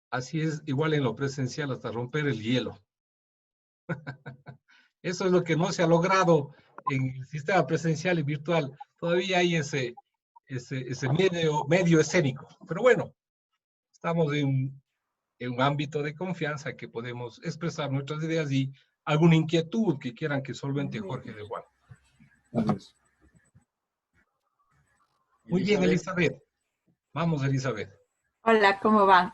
Así es, igual en lo presencial hasta romper el hielo. Eso es lo que no se ha logrado en el sistema presencial y virtual. Todavía hay ese medio escénico. Pero bueno, estamos en un ámbito de confianza que podemos expresar nuestras ideas y alguna inquietud que quieran que solvente Jorge de Juan. Gracias. Muy bien, Elizabeth. Vamos, Elizabeth. Hola, ¿cómo va?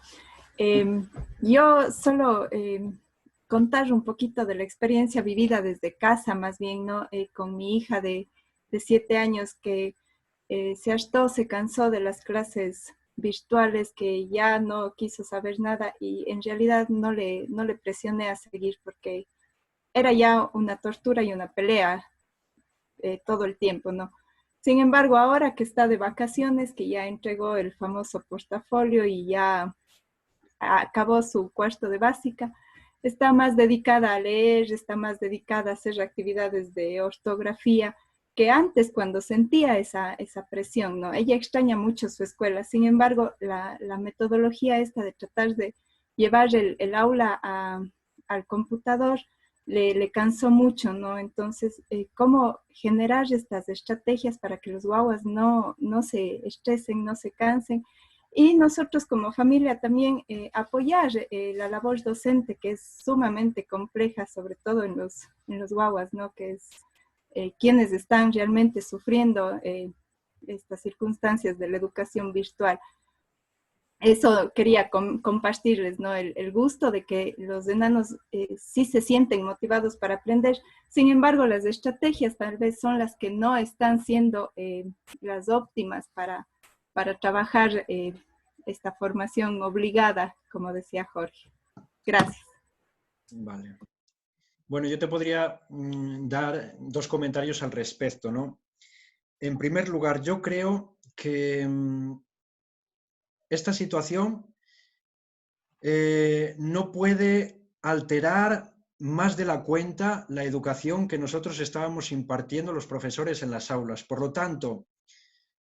Yo solo contar un poquito de la experiencia vivida desde casa, más bien, ¿no? Con mi hija de 7 años que se hartó, se cansó de las clases virtuales, que ya no quiso saber nada y en realidad no le presioné a seguir porque era ya una tortura y una pelea todo el tiempo, ¿no? Sin embargo, ahora que está de vacaciones, que ya entregó el famoso portafolio y ya acabó su cuarto de básica, está más dedicada a leer, está más dedicada a hacer actividades de ortografía, que antes cuando sentía esa presión, ¿no? Ella extraña mucho su escuela, sin embargo, la metodología esta de tratar de llevar el aula al computador le cansó mucho, ¿no? Entonces, ¿cómo generar estas estrategias para que los guaguas no se estresen, no se cansen? Y nosotros como familia también apoyar la labor docente, que es sumamente compleja, sobre todo en los guaguas, ¿no? Que es quienes están realmente sufriendo estas circunstancias de la educación virtual. Eso quería compartirles, ¿no? El gusto de que los enanos sí se sienten motivados para aprender. Sin embargo, las estrategias tal vez son las que no están siendo las óptimas para trabajar esta formación obligada, como decía Jorge. Gracias. Vale. Bueno, yo te podría dar dos comentarios al respecto, ¿no? En primer lugar, yo creo que esta situación no puede alterar más de la cuenta la educación que nosotros estábamos impartiendo los profesores en las aulas. Por lo tanto,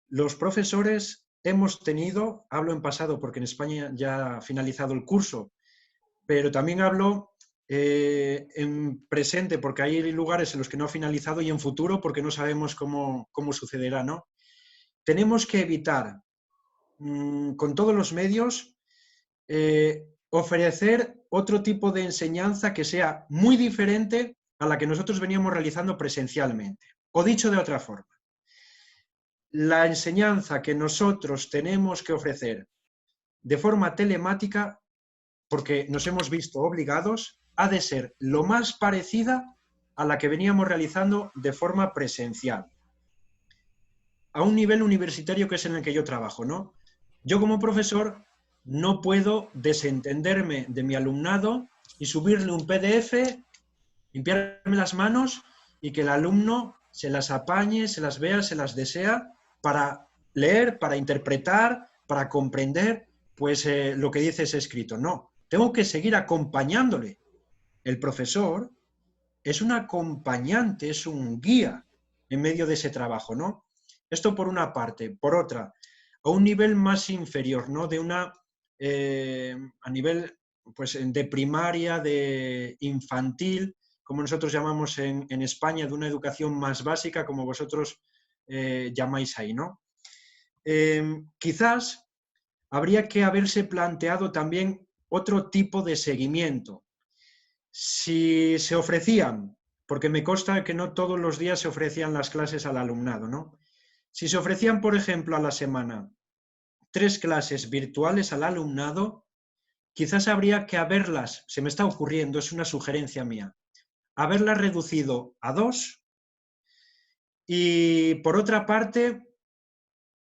los profesores hemos tenido, hablo en pasado porque en España ya ha finalizado el curso, pero también hablo en presente, porque hay lugares en los que no ha finalizado, y en futuro, porque no sabemos cómo sucederá, ¿no? Tenemos que evitar, con todos los medios, ofrecer otro tipo de enseñanza que sea muy diferente a la que nosotros veníamos realizando presencialmente. O dicho de otra forma, la enseñanza que nosotros tenemos que ofrecer de forma telemática, porque nos hemos visto obligados, ha de ser lo más parecida a la que veníamos realizando de forma presencial, a un nivel universitario que es en el que yo trabajo, ¿no? Yo como profesor no puedo desentenderme de mi alumnado y subirle un PDF, limpiarme las manos y que el alumno se las apañe, se las vea, se las desea para leer, para interpretar, para comprender, pues lo que dice ese escrito. No, tengo que seguir acompañándole. El profesor es un acompañante, es un guía en medio de ese trabajo, ¿no? Esto por una parte. Por otra, a un nivel más inferior, ¿no? De una, a nivel pues, de primaria, de infantil, como nosotros llamamos en España, de una educación más básica, como vosotros llamáis ahí, ¿no? Quizás habría que haberse planteado también otro tipo de seguimiento. Si se ofrecían, porque me consta que no todos los días se ofrecían las clases al alumnado, ¿no? Si se ofrecían, por ejemplo, a la semana 3 clases virtuales al alumnado, quizás habría que haberlas, se me está ocurriendo, es una sugerencia mía, haberlas reducido a 2, y por otra parte,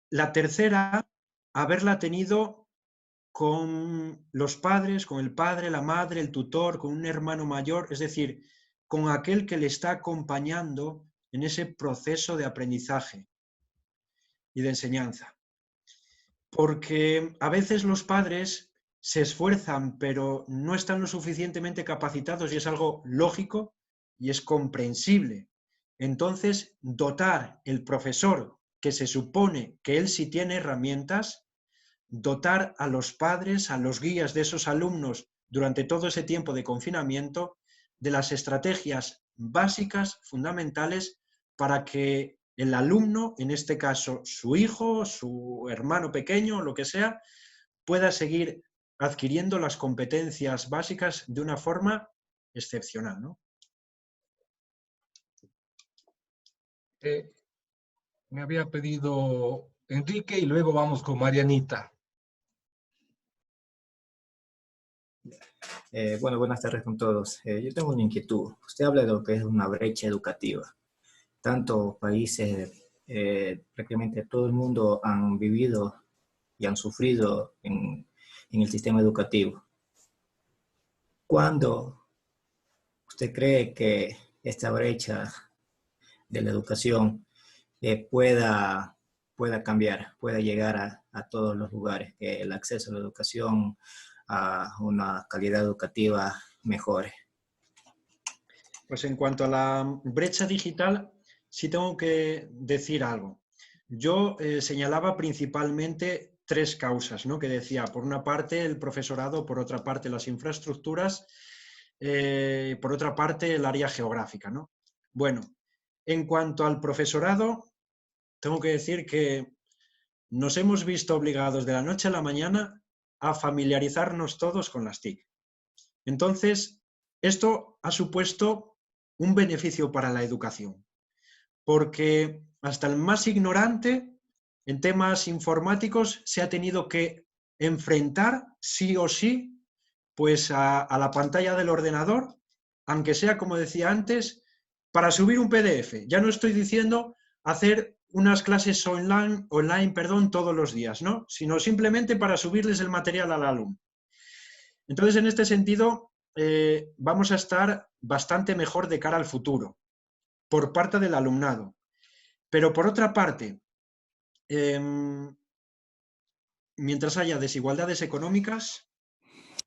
la tercera, haberla tenido con los padres, con el padre, la madre, el tutor, con un hermano mayor, es decir, con aquel que le está acompañando en ese proceso de aprendizaje y de enseñanza. Porque a veces los padres se esfuerzan, pero no están lo suficientemente capacitados, y es algo lógico y es comprensible. Entonces, dotar el profesor, que se supone que él sí tiene herramientas, dotar a los padres, a los guías de esos alumnos durante todo ese tiempo de confinamiento, de las estrategias básicas, fundamentales, para que el alumno, en este caso su hijo, su hermano pequeño, lo que sea, pueda seguir adquiriendo las competencias básicas de una forma excepcional, ¿no? Me había pedido Enrique y luego vamos con Marianita. Bueno, buenas tardes con todos. Yo tengo una inquietud. Usted habla de lo que es una brecha educativa. Tantos países, prácticamente todo el mundo han vivido y han sufrido en el sistema educativo. ¿Cuándo usted cree que esta brecha de la educación pueda cambiar, pueda llegar a todos los lugares, que el acceso a la educación, a una calidad educativa mejore? Pues en cuanto a la brecha digital, sí tengo que decir algo. Yo señalaba principalmente 3 causas, ¿no? Que decía, por una parte el profesorado, por otra parte las infraestructuras, por otra parte el área geográfica, ¿no? Bueno, en cuanto al profesorado, tengo que decir que nos hemos visto obligados de la noche a la mañana a familiarizarnos todos con las TIC. Entonces, esto ha supuesto un beneficio para la educación, porque hasta el más ignorante en temas informáticos se ha tenido que enfrentar sí o sí pues a la pantalla del ordenador, aunque sea, como decía antes, para subir un PDF. Ya no estoy diciendo hacer unas clases online, todos los días, ¿no? Sino simplemente para subirles el material al alumno. Entonces, en este sentido, vamos a estar bastante mejor de cara al futuro, por parte del alumnado. Pero por otra parte, mientras haya desigualdades económicas,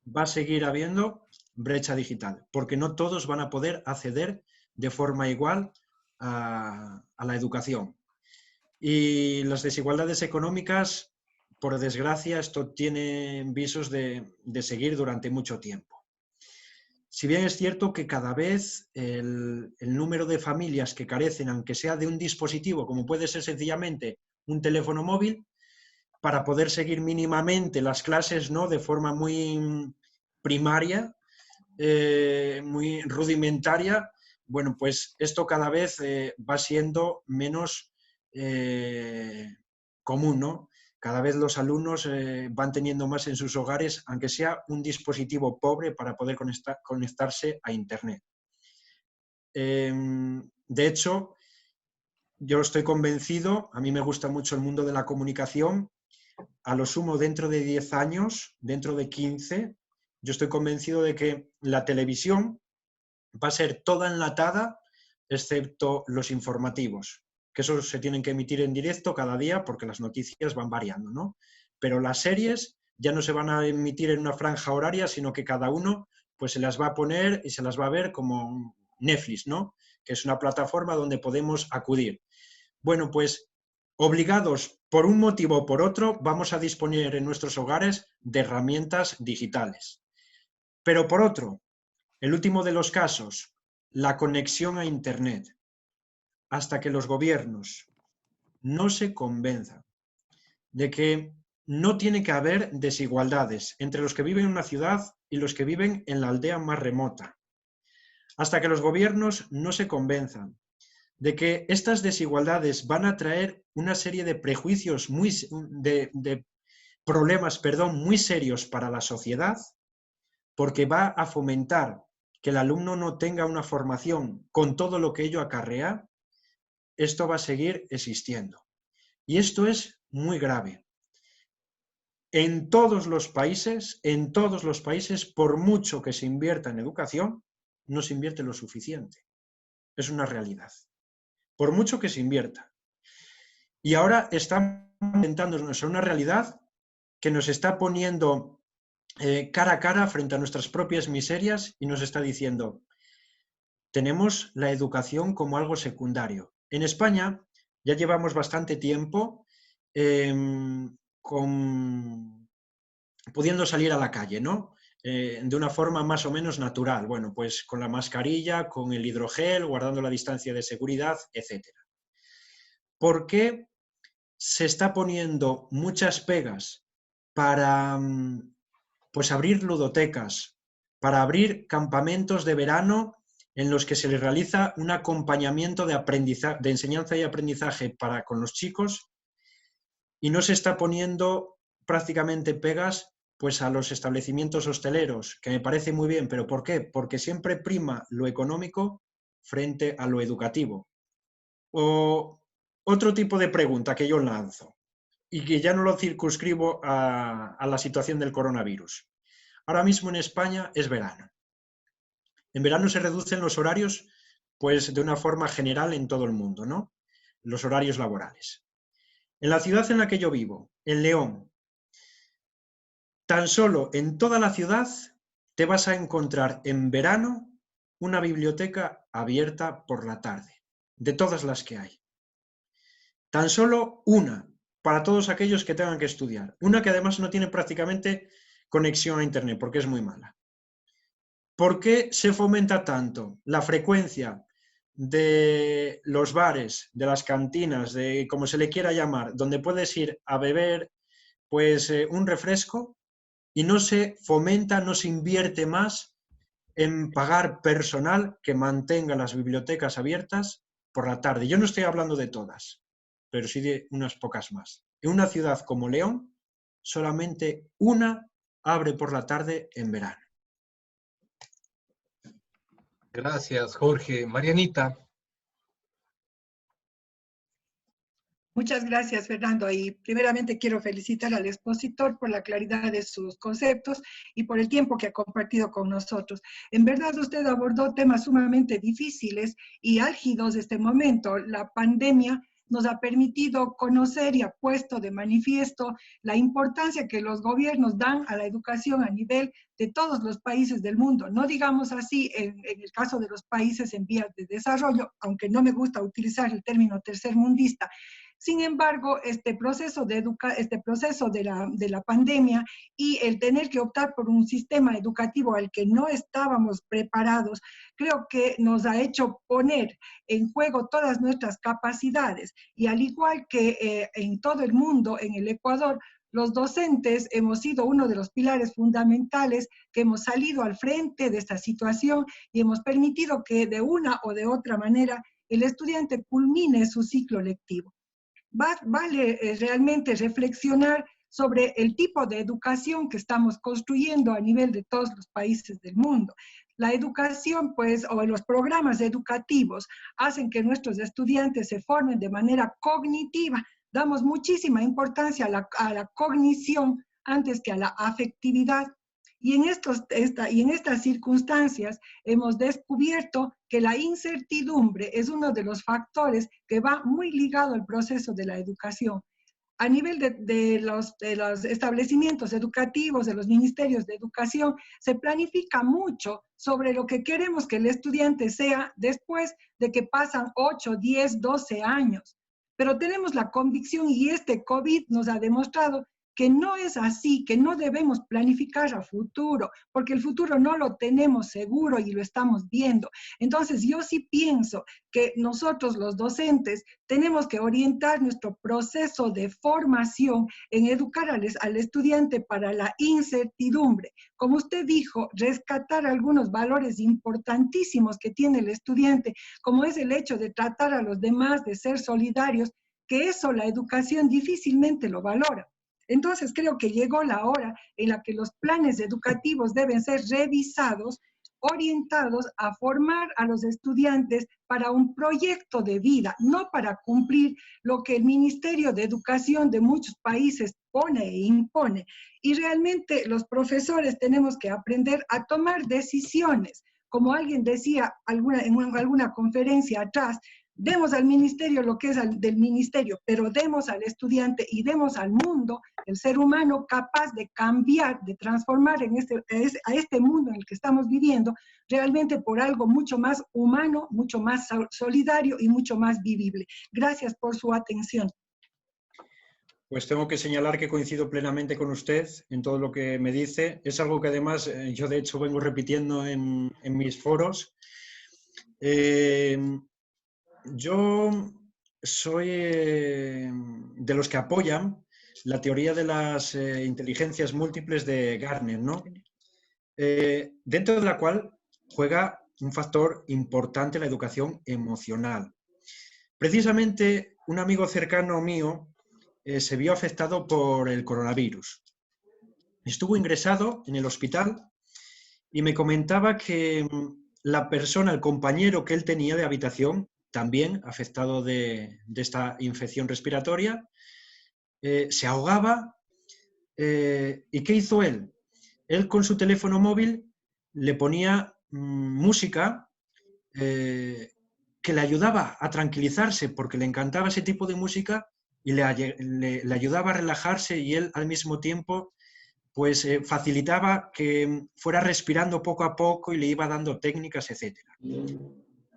va a seguir habiendo brecha digital, porque no todos van a poder acceder de forma igual a la educación. Y las desigualdades económicas, por desgracia, esto tiene visos de seguir durante mucho tiempo. Si bien es cierto que cada vez el número de familias que carecen, aunque sea de un dispositivo, como puede ser sencillamente un teléfono móvil, para poder seguir mínimamente las clases, ¿no?, de forma muy primaria, muy rudimentaria, bueno, pues esto cada vez va siendo menos común, ¿no? Cada vez los alumnos van teniendo más en sus hogares, aunque sea un dispositivo pobre para poder conectarse a Internet. De hecho, yo estoy convencido, a mí me gusta mucho el mundo de la comunicación, a lo sumo dentro de 10 años, dentro de 15, yo estoy convencido de que la televisión va a ser toda enlatada, excepto los informativos, que esos se tienen que emitir en directo cada día porque las noticias van variando, ¿no? Pero las series ya no se van a emitir en una franja horaria, sino que cada uno pues se las va a poner y se las va a ver como Netflix, ¿no? Que es una plataforma donde podemos acudir. Bueno, pues obligados por un motivo o por otro, vamos a disponer en nuestros hogares de herramientas digitales. Pero por otro, el último de los casos, la conexión a Internet, hasta que los gobiernos no se convenzan de que no tiene que haber desigualdades entre los que viven en una ciudad y los que viven en la aldea más remota, hasta que los gobiernos no se convenzan de que estas desigualdades van a traer una serie de prejuicios, de problemas, muy serios para la sociedad, porque va a fomentar que el alumno no tenga una formación con todo lo que ello acarrea, esto va a seguir existiendo. Y esto es muy grave. En todos los países, por mucho que se invierta en educación, no se invierte lo suficiente. Es una realidad. Por mucho que se invierta. Y ahora estamos enfrentándonos a una realidad que nos está poniendo cara a cara frente a nuestras propias miserias y nos está diciendo, tenemos la educación como algo secundario. En España ya llevamos bastante tiempo pudiendo salir a la calle, ¿no? De una forma más o menos natural. Bueno, pues con la mascarilla, con el hidrogel, guardando la distancia de seguridad, etc. ¿Por qué se está poniendo muchas pegas para pues abrir ludotecas, para abrir campamentos de verano en los que se les realiza un acompañamiento de enseñanza y aprendizaje con los chicos, y no se está poniendo prácticamente pegas pues a los establecimientos hosteleros, que me parece muy bien, pero ¿por qué? Porque siempre prima lo económico frente a lo educativo. O otro tipo de pregunta que yo lanzo, y que ya no lo circunscribo a la situación del coronavirus. Ahora mismo en España es verano. En verano se reducen los horarios, pues de una forma general en todo el mundo, ¿no? Los horarios laborales. En la ciudad en la que yo vivo, en León, tan solo en toda la ciudad te vas a encontrar en verano una biblioteca abierta por la tarde, de todas las que hay. Tan solo una, para todos aquellos que tengan que estudiar. Una que además no tiene prácticamente conexión a Internet, porque es muy mala. ¿Por qué se fomenta tanto la frecuencia de los bares, de las cantinas, de como se le quiera llamar, donde puedes ir a beber pues un refresco, y no se fomenta, no se invierte más en pagar personal que mantenga las bibliotecas abiertas por la tarde? Yo no estoy hablando de todas, pero sí de unas pocas más. En una ciudad como León, solamente una abre por la tarde en verano. Gracias, Jorge. Marianita. Muchas gracias, Fernando. Y primeramente quiero felicitar al expositor por la claridad de sus conceptos y por el tiempo que ha compartido con nosotros. En verdad, usted abordó temas sumamente difíciles y álgidos de este momento. La pandemia nos ha permitido conocer y ha puesto de manifiesto la importancia que los gobiernos dan a la educación a nivel de todos los países del mundo. No digamos así en el caso de los países en vías de desarrollo, aunque no me gusta utilizar el término tercermundista, Sin embargo, este proceso de la pandemia y el tener que optar por un sistema educativo al que no estábamos preparados, creo que nos ha hecho poner en juego todas nuestras capacidades. Y al igual que en todo el mundo, en el Ecuador, los docentes hemos sido uno de los pilares fundamentales que hemos salido al frente de esta situación y hemos permitido que de una o de otra manera el estudiante culmine su ciclo lectivo. Vale realmente reflexionar sobre el tipo de educación que estamos construyendo a nivel de todos los países del mundo. La educación, pues, o los programas educativos hacen que nuestros estudiantes se formen de manera cognitiva. Damos muchísima importancia a la cognición antes que a la afectividad. Y en estas circunstancias hemos descubierto que la incertidumbre es uno de los factores que va muy ligado al proceso de la educación. A nivel de los establecimientos educativos, de los ministerios de educación, se planifica mucho sobre lo que queremos que el estudiante sea después de que pasan 8, 10, 12 años. Pero tenemos la convicción, y este COVID nos ha demostrado que no es así, que no debemos planificar a futuro, porque el futuro no lo tenemos seguro y lo estamos viendo. Entonces, yo sí pienso que nosotros los docentes tenemos que orientar nuestro proceso de formación en educar al estudiante para la incertidumbre. Como usted dijo, rescatar algunos valores importantísimos que tiene el estudiante, como es el hecho de tratar a los demás, de ser solidarios, que eso la educación difícilmente lo valora. Entonces creo que llegó la hora en la que los planes educativos deben ser revisados, orientados a formar a los estudiantes para un proyecto de vida, no para cumplir lo que el Ministerio de Educación de muchos países pone e impone. Y realmente los profesores tenemos que aprender a tomar decisiones. Como alguien decía en alguna conferencia atrás, demos al ministerio lo que es del ministerio, pero demos al estudiante y demos al mundo, el ser humano capaz de cambiar, de transformar a este mundo en el que estamos viviendo, realmente por algo mucho más humano, mucho más solidario y mucho más vivible. Gracias por su atención. Pues tengo que señalar que coincido plenamente con usted en todo lo que me dice. Es algo que además yo de hecho vengo repitiendo en mis foros. Yo soy de los que apoyan la teoría de las inteligencias múltiples de Gardner, ¿no? Dentro de la cual juega un factor importante la educación emocional. Precisamente un amigo cercano mío se vio afectado por el coronavirus. Estuvo ingresado en el hospital y me comentaba que la persona, el compañero que él tenía de habitación, también afectado de esta infección respiratoria, se ahogaba. ¿Y qué hizo él? Él con su teléfono móvil le ponía música que le ayudaba a tranquilizarse, porque le encantaba ese tipo de música y le ayudaba a relajarse, y él al mismo tiempo pues facilitaba que fuera respirando poco a poco y le iba dando técnicas, etc.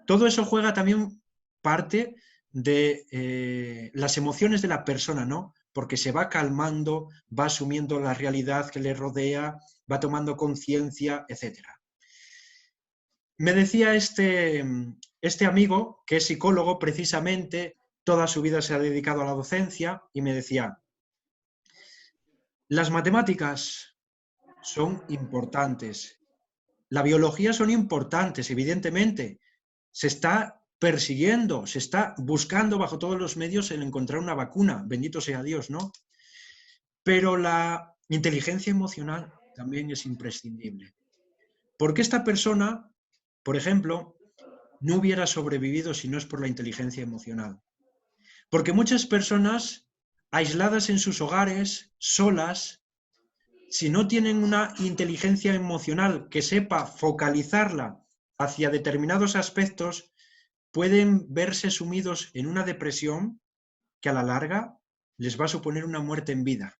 Todo eso juega también parte de las emociones de la persona, ¿no? Porque se va calmando, va asumiendo la realidad que le rodea, va tomando conciencia, etc. Me decía este amigo, que es psicólogo precisamente, toda su vida se ha dedicado a la docencia, y me decía: las matemáticas son importantes, la biología son importantes, evidentemente, se está persiguiendo, se está buscando bajo todos los medios el encontrar una vacuna, bendito sea Dios, ¿no? Pero la inteligencia emocional también es imprescindible. Porque esta persona, por ejemplo, no hubiera sobrevivido si no es por la inteligencia emocional. Porque muchas personas, aisladas en sus hogares, solas, si no tienen una inteligencia emocional que sepa focalizarla hacia determinados aspectos, pueden verse sumidos en una depresión que a la larga les va a suponer una muerte en vida.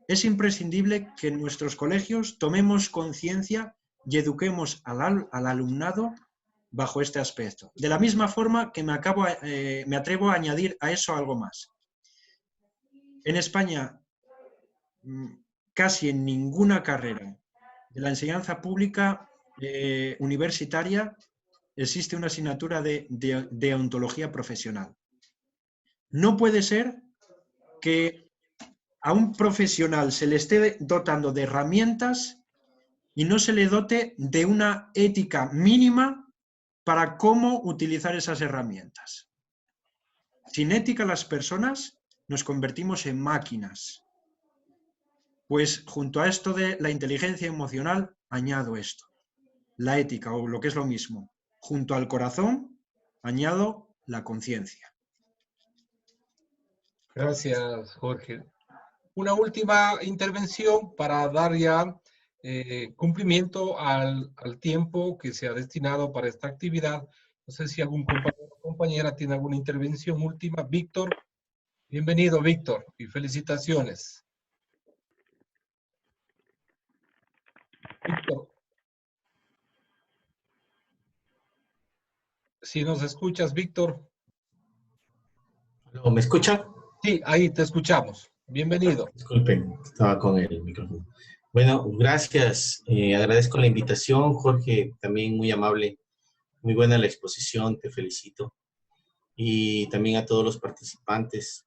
Es imprescindible que en nuestros colegios tomemos conciencia y eduquemos al alumnado bajo este aspecto. De la misma forma que me atrevo a añadir a eso algo más. En España, casi en ninguna carrera de la enseñanza pública universitaria existe una asignatura de deontología profesional. No puede ser que a un profesional se le esté dotando de herramientas y no se le dote de una ética mínima para cómo utilizar esas herramientas. Sin ética las personas nos convertimos en máquinas. Pues junto a esto de la inteligencia emocional añado esto, la ética o lo que es lo mismo. Junto al corazón añado la conciencia. Gracias, Jorge. Una última intervención para dar ya cumplimiento al tiempo que se ha destinado para esta actividad. No sé si algún compañero o compañera tiene alguna intervención última. Víctor, bienvenido, Víctor, y felicitaciones. Víctor, si nos escuchas, Víctor. ¿Me escucha? Sí, ahí te escuchamos. Bienvenido. Disculpen, estaba con el micrófono. Bueno, gracias. Agradezco la invitación, Jorge, también muy amable. Muy buena la exposición, te felicito. Y también a todos los participantes.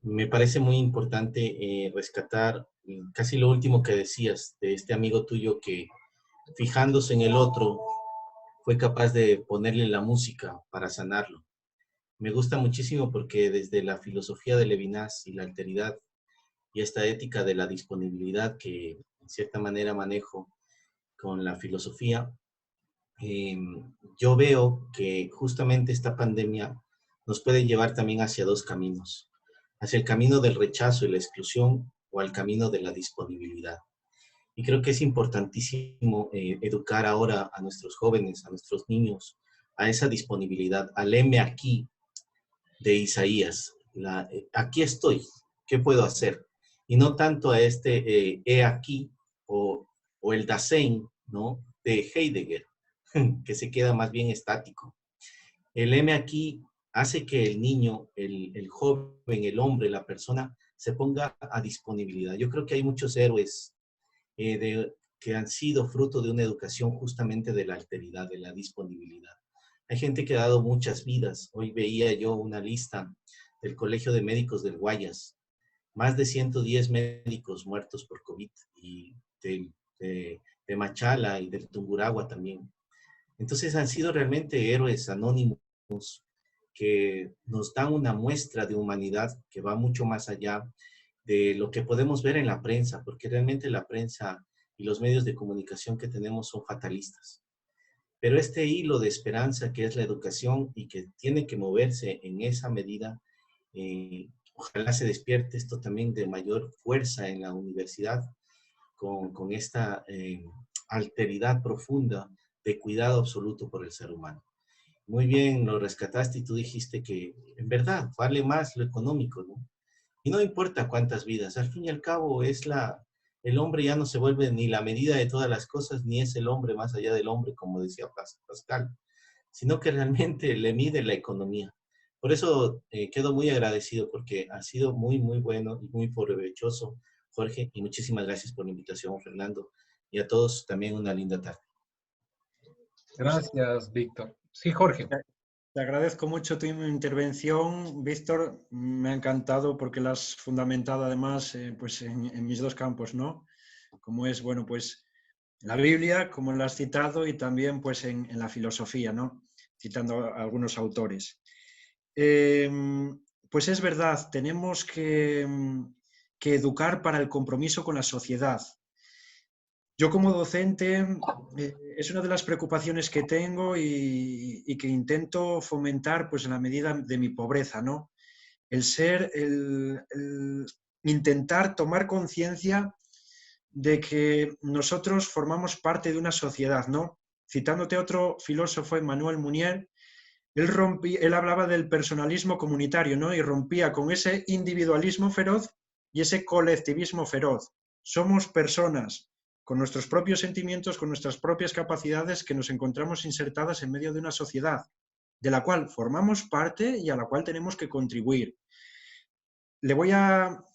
Me parece muy importante rescatar casi lo último que decías de este amigo tuyo que, fijándose en el otro, fue capaz de ponerle la música para sanarlo. Me gusta muchísimo porque desde la filosofía de Levinas y la alteridad y esta ética de la disponibilidad que en cierta manera manejo con la filosofía, yo veo que justamente esta pandemia nos puede llevar también hacia dos caminos, hacia el camino del rechazo y la exclusión o al camino de la disponibilidad. Y creo que es importantísimo educar ahora a nuestros jóvenes, a nuestros niños, a esa disponibilidad, al heme aquí de Isaías. Aquí estoy, ¿qué puedo hacer? Y no tanto a este he aquí o el Dasein, ¿no? De Heidegger, que se queda más bien estático. El heme aquí hace que el niño, el joven, el hombre, la persona, se ponga a disponibilidad. Yo creo que hay muchos héroes que han sido fruto de una educación justamente de la alteridad, de la disponibilidad. Hay gente que ha dado muchas vidas. Hoy veía yo una lista del Colegio de Médicos del Guayas. Más de 110 médicos muertos por COVID y de Machala y del Tungurahua también. Entonces han sido realmente héroes anónimos que nos dan una muestra de humanidad que va mucho más allá de lo que podemos ver en la prensa, porque realmente la prensa y los medios de comunicación que tenemos son fatalistas. Pero este hilo de esperanza que es la educación y que tiene que moverse en esa medida, ojalá se despierte esto también de mayor fuerza en la universidad con esta alteridad profunda de cuidado absoluto por el ser humano. Muy bien, lo rescataste y tú dijiste que en verdad vale más lo económico, ¿no? Y no importa cuántas vidas, al fin y al cabo el hombre ya no se vuelve ni la medida de todas las cosas, ni es el hombre más allá del hombre, como decía Pascal, sino que realmente le mide la economía. Por eso quedo muy agradecido porque ha sido muy, muy bueno y muy provechoso, Jorge, y muchísimas gracias por la invitación, Fernando, y a todos también una linda tarde. Gracias, Víctor. Sí, Jorge. Te agradezco mucho tu intervención, Víctor. Me ha encantado porque la has fundamentado además pues en mis dos campos, ¿no? Como es, bueno, pues la Biblia, como la has citado, y también pues en la filosofía, ¿no? Citando a algunos autores. Pues es verdad, tenemos que educar para el compromiso con la sociedad. Yo como docente es una de las preocupaciones que tengo y que intento fomentar pues en la medida de mi pobreza, ¿no? El intentar tomar conciencia de que nosotros formamos parte de una sociedad, ¿no? Citándote a otro filósofo, Emmanuel Mounier, él hablaba del personalismo comunitario, ¿no? Y rompía con ese individualismo feroz y ese colectivismo feroz. Somos personas con nuestros propios sentimientos, con nuestras propias capacidades, que nos encontramos insertadas en medio de una sociedad de la cual formamos parte y a la cual tenemos que contribuir. Se lo voy a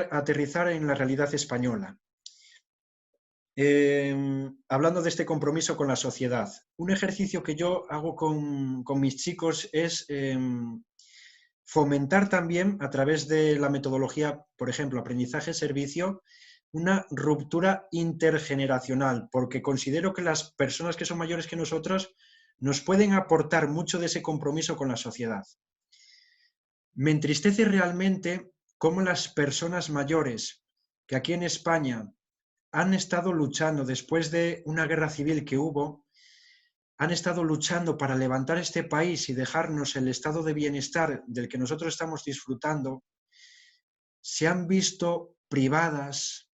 aterrizar en la realidad española. Hablando de este compromiso con la sociedad, un ejercicio que yo hago con mis chicos es fomentar también, a través de la metodología, por ejemplo, aprendizaje-servicio, una ruptura intergeneracional, porque considero que las personas que son mayores que nosotros nos pueden aportar mucho de ese compromiso con la sociedad. Me entristece realmente cómo las personas mayores que aquí en España han estado luchando después de una guerra civil que hubo, han estado luchando para levantar este país y dejarnos el estado de bienestar del que nosotros estamos disfrutando, se han visto privadas,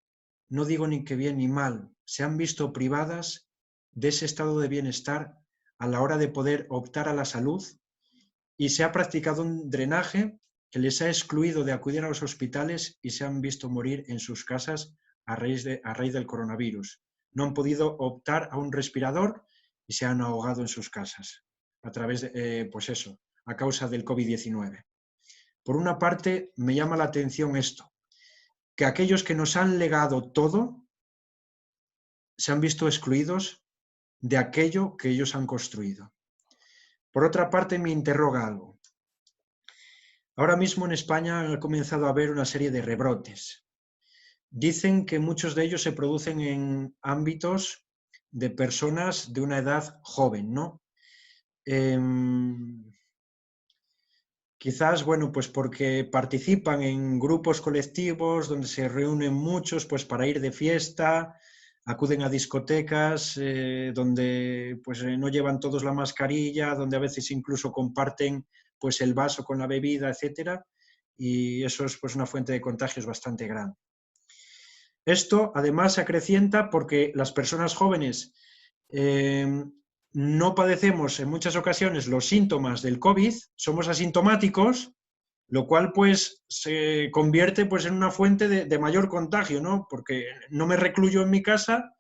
no digo ni que bien ni mal, se han visto privadas de ese estado de bienestar a la hora de poder optar a la salud, y se ha practicado un drenaje que les ha excluido de acudir a los hospitales y se han visto morir en sus casas a raíz del coronavirus. No han podido optar a un respirador y se han ahogado en sus casas a través de, pues eso, a causa del COVID-19. Por una parte, me llama la atención esto, que aquellos que nos han legado todo se han visto excluidos de aquello que ellos han construido. Por otra parte, me interroga algo. Ahora mismo en España ha comenzado a haber una serie de rebrotes. Dicen que muchos de ellos se producen en ámbitos de personas de una edad joven, ¿no? Quizás, bueno, pues porque participan en grupos colectivos donde se reúnen muchos pues para ir de fiesta, acuden a discotecas donde pues no llevan todos la mascarilla, donde a veces incluso comparten pues el vaso con la bebida, etcétera, y eso es pues una fuente de contagios bastante grande. Esto además se acrecienta porque las personas jóvenes no padecemos en muchas ocasiones los síntomas del COVID, somos asintomáticos, lo cual pues se convierte pues en una fuente de mayor contagio, ¿no? Porque no me recluyo en mi casa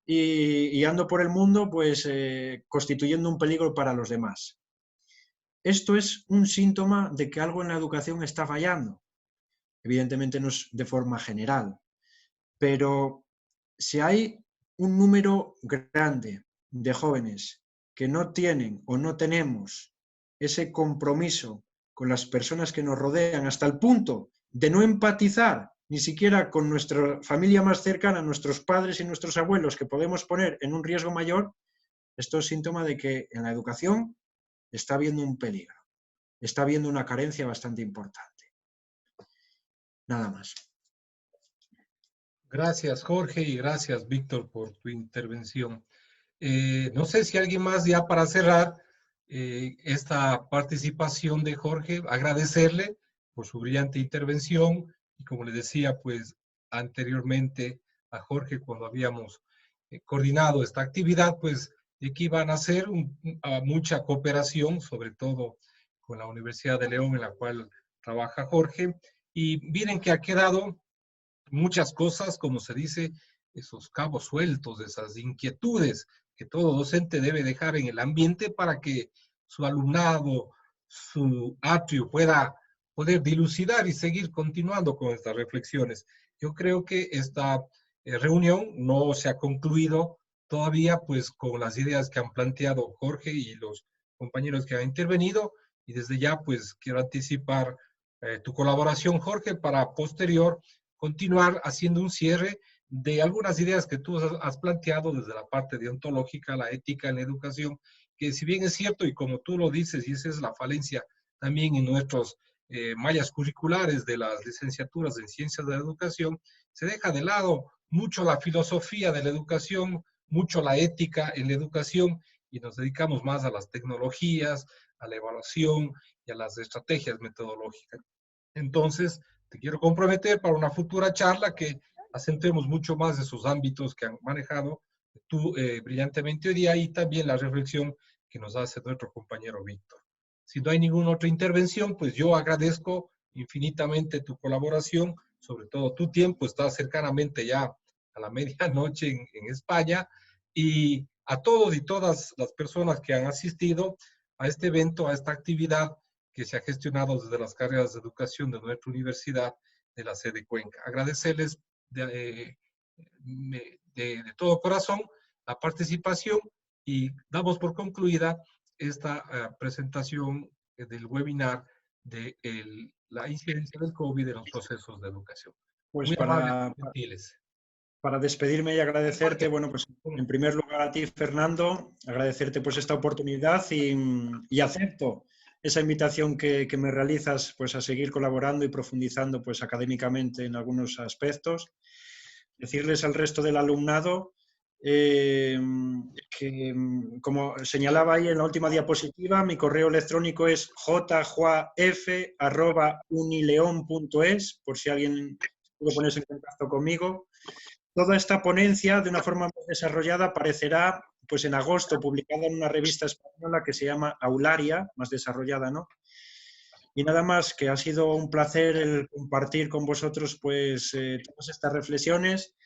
y ando por el mundo pues constituyendo un peligro para los demás. Esto es un síntoma de que algo en la educación está fallando. Evidentemente no es de forma general, pero si hay un número grande de jóvenes que no tienen o no tenemos ese compromiso con las personas que nos rodean hasta el punto de no empatizar ni siquiera con nuestra familia más cercana, nuestros padres y nuestros abuelos, que podemos poner en un riesgo mayor, esto es síntoma de que en la educación está habiendo un peligro, está habiendo una carencia bastante importante. Nada más. Gracias, Jorge, y gracias, Víctor, por tu intervención. No sé si alguien más, ya para cerrar esta participación de Jorge, agradecerle por su brillante intervención, y como le decía, pues, anteriormente a Jorge, cuando habíamos coordinado esta actividad, pues, de que iban a hacer mucha cooperación, sobre todo con la Universidad de León, en la cual trabaja Jorge, y miren que ha quedado muchas cosas, como se dice, esos cabos sueltos, esas inquietudes que todo docente debe dejar en el ambiente para que su alumnado, su atrio pueda poder dilucidar y seguir continuando con estas reflexiones. Yo creo que esta reunión no se ha concluido todavía, pues, con las ideas que han planteado Jorge y los compañeros que han intervenido, y desde ya, pues, quiero anticipar tu colaboración, Jorge, para posterior continuar haciendo un cierre de algunas ideas que tú has planteado desde la parte deontológica, la ética en la educación, que si bien es cierto, y como tú lo dices, y esa es la falencia también en nuestros mallas curriculares de las licenciaturas en ciencias de la educación, se deja de lado mucho la filosofía de la educación, mucho la ética en la educación, y nos dedicamos más a las tecnologías, a la evaluación y a las estrategias metodológicas. Entonces, te quiero comprometer para una futura charla que acentuemos mucho más de esos ámbitos que han manejado tú brillantemente hoy día, y también la reflexión que nos hace nuestro compañero Víctor. Si no hay ninguna otra intervención, pues yo agradezco infinitamente tu colaboración, sobre todo tu tiempo, estás cercanamente ya a la medianoche en España, y a todos y todas las personas que han asistido a este evento, a esta actividad que se ha gestionado desde las carreras de educación de nuestra universidad de la sede Cuenca. Agradecerles de todo corazón la participación y damos por concluida esta presentación del webinar de la incidencia del COVID en los procesos de educación. Pues Muy amables, gentiles. Para despedirme y agradecerte, bueno, pues en primer lugar a ti, Fernando, agradecerte pues esta oportunidad y acepto esa invitación que me realizas pues a seguir colaborando y profundizando pues académicamente en algunos aspectos. Decirles al resto del alumnado que, como señalaba ahí en la última diapositiva, mi correo electrónico es jjuaf@unileon.es, por si alguien quiere ponerse en contacto conmigo. Toda esta ponencia, de una forma más desarrollada, aparecerá pues, en agosto, publicada en una revista española que se llama Aularia, más desarrollada, ¿no? Y nada más, que ha sido un placer el compartir con vosotros pues, todas estas reflexiones.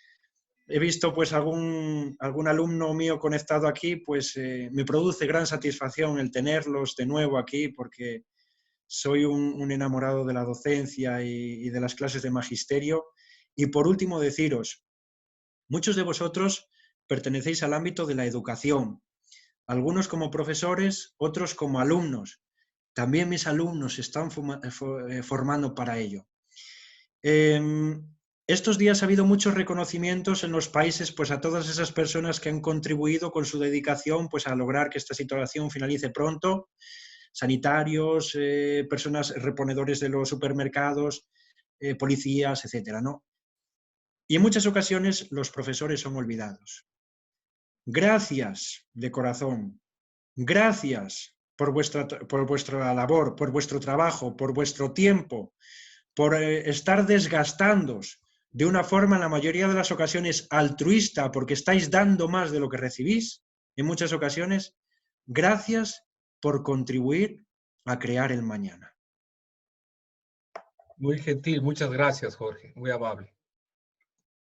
He visto pues algún alumno mío conectado aquí, pues me produce gran satisfacción el tenerlos de nuevo aquí, porque soy un enamorado de la docencia y de las clases de magisterio. Y por último deciros, muchos de vosotros pertenecéis al ámbito de la educación, algunos como profesores, otros como alumnos. También mis alumnos se están formando para ello. Estos días ha habido muchos reconocimientos en los países pues, a todas esas personas que han contribuido con su dedicación pues, a lograr que esta situación finalice pronto. Sanitarios, personas reponedores de los supermercados, policías, etcétera, ¿no? Y en muchas ocasiones los profesores son olvidados. Gracias de corazón. Gracias por vuestra labor, por vuestro trabajo, por vuestro tiempo, por estar desgastándoos de una forma en la mayoría de las ocasiones altruista, porque estáis dando más de lo que recibís en muchas ocasiones. Gracias por contribuir a crear el mañana. Muy gentil, muchas gracias, Jorge, muy amable.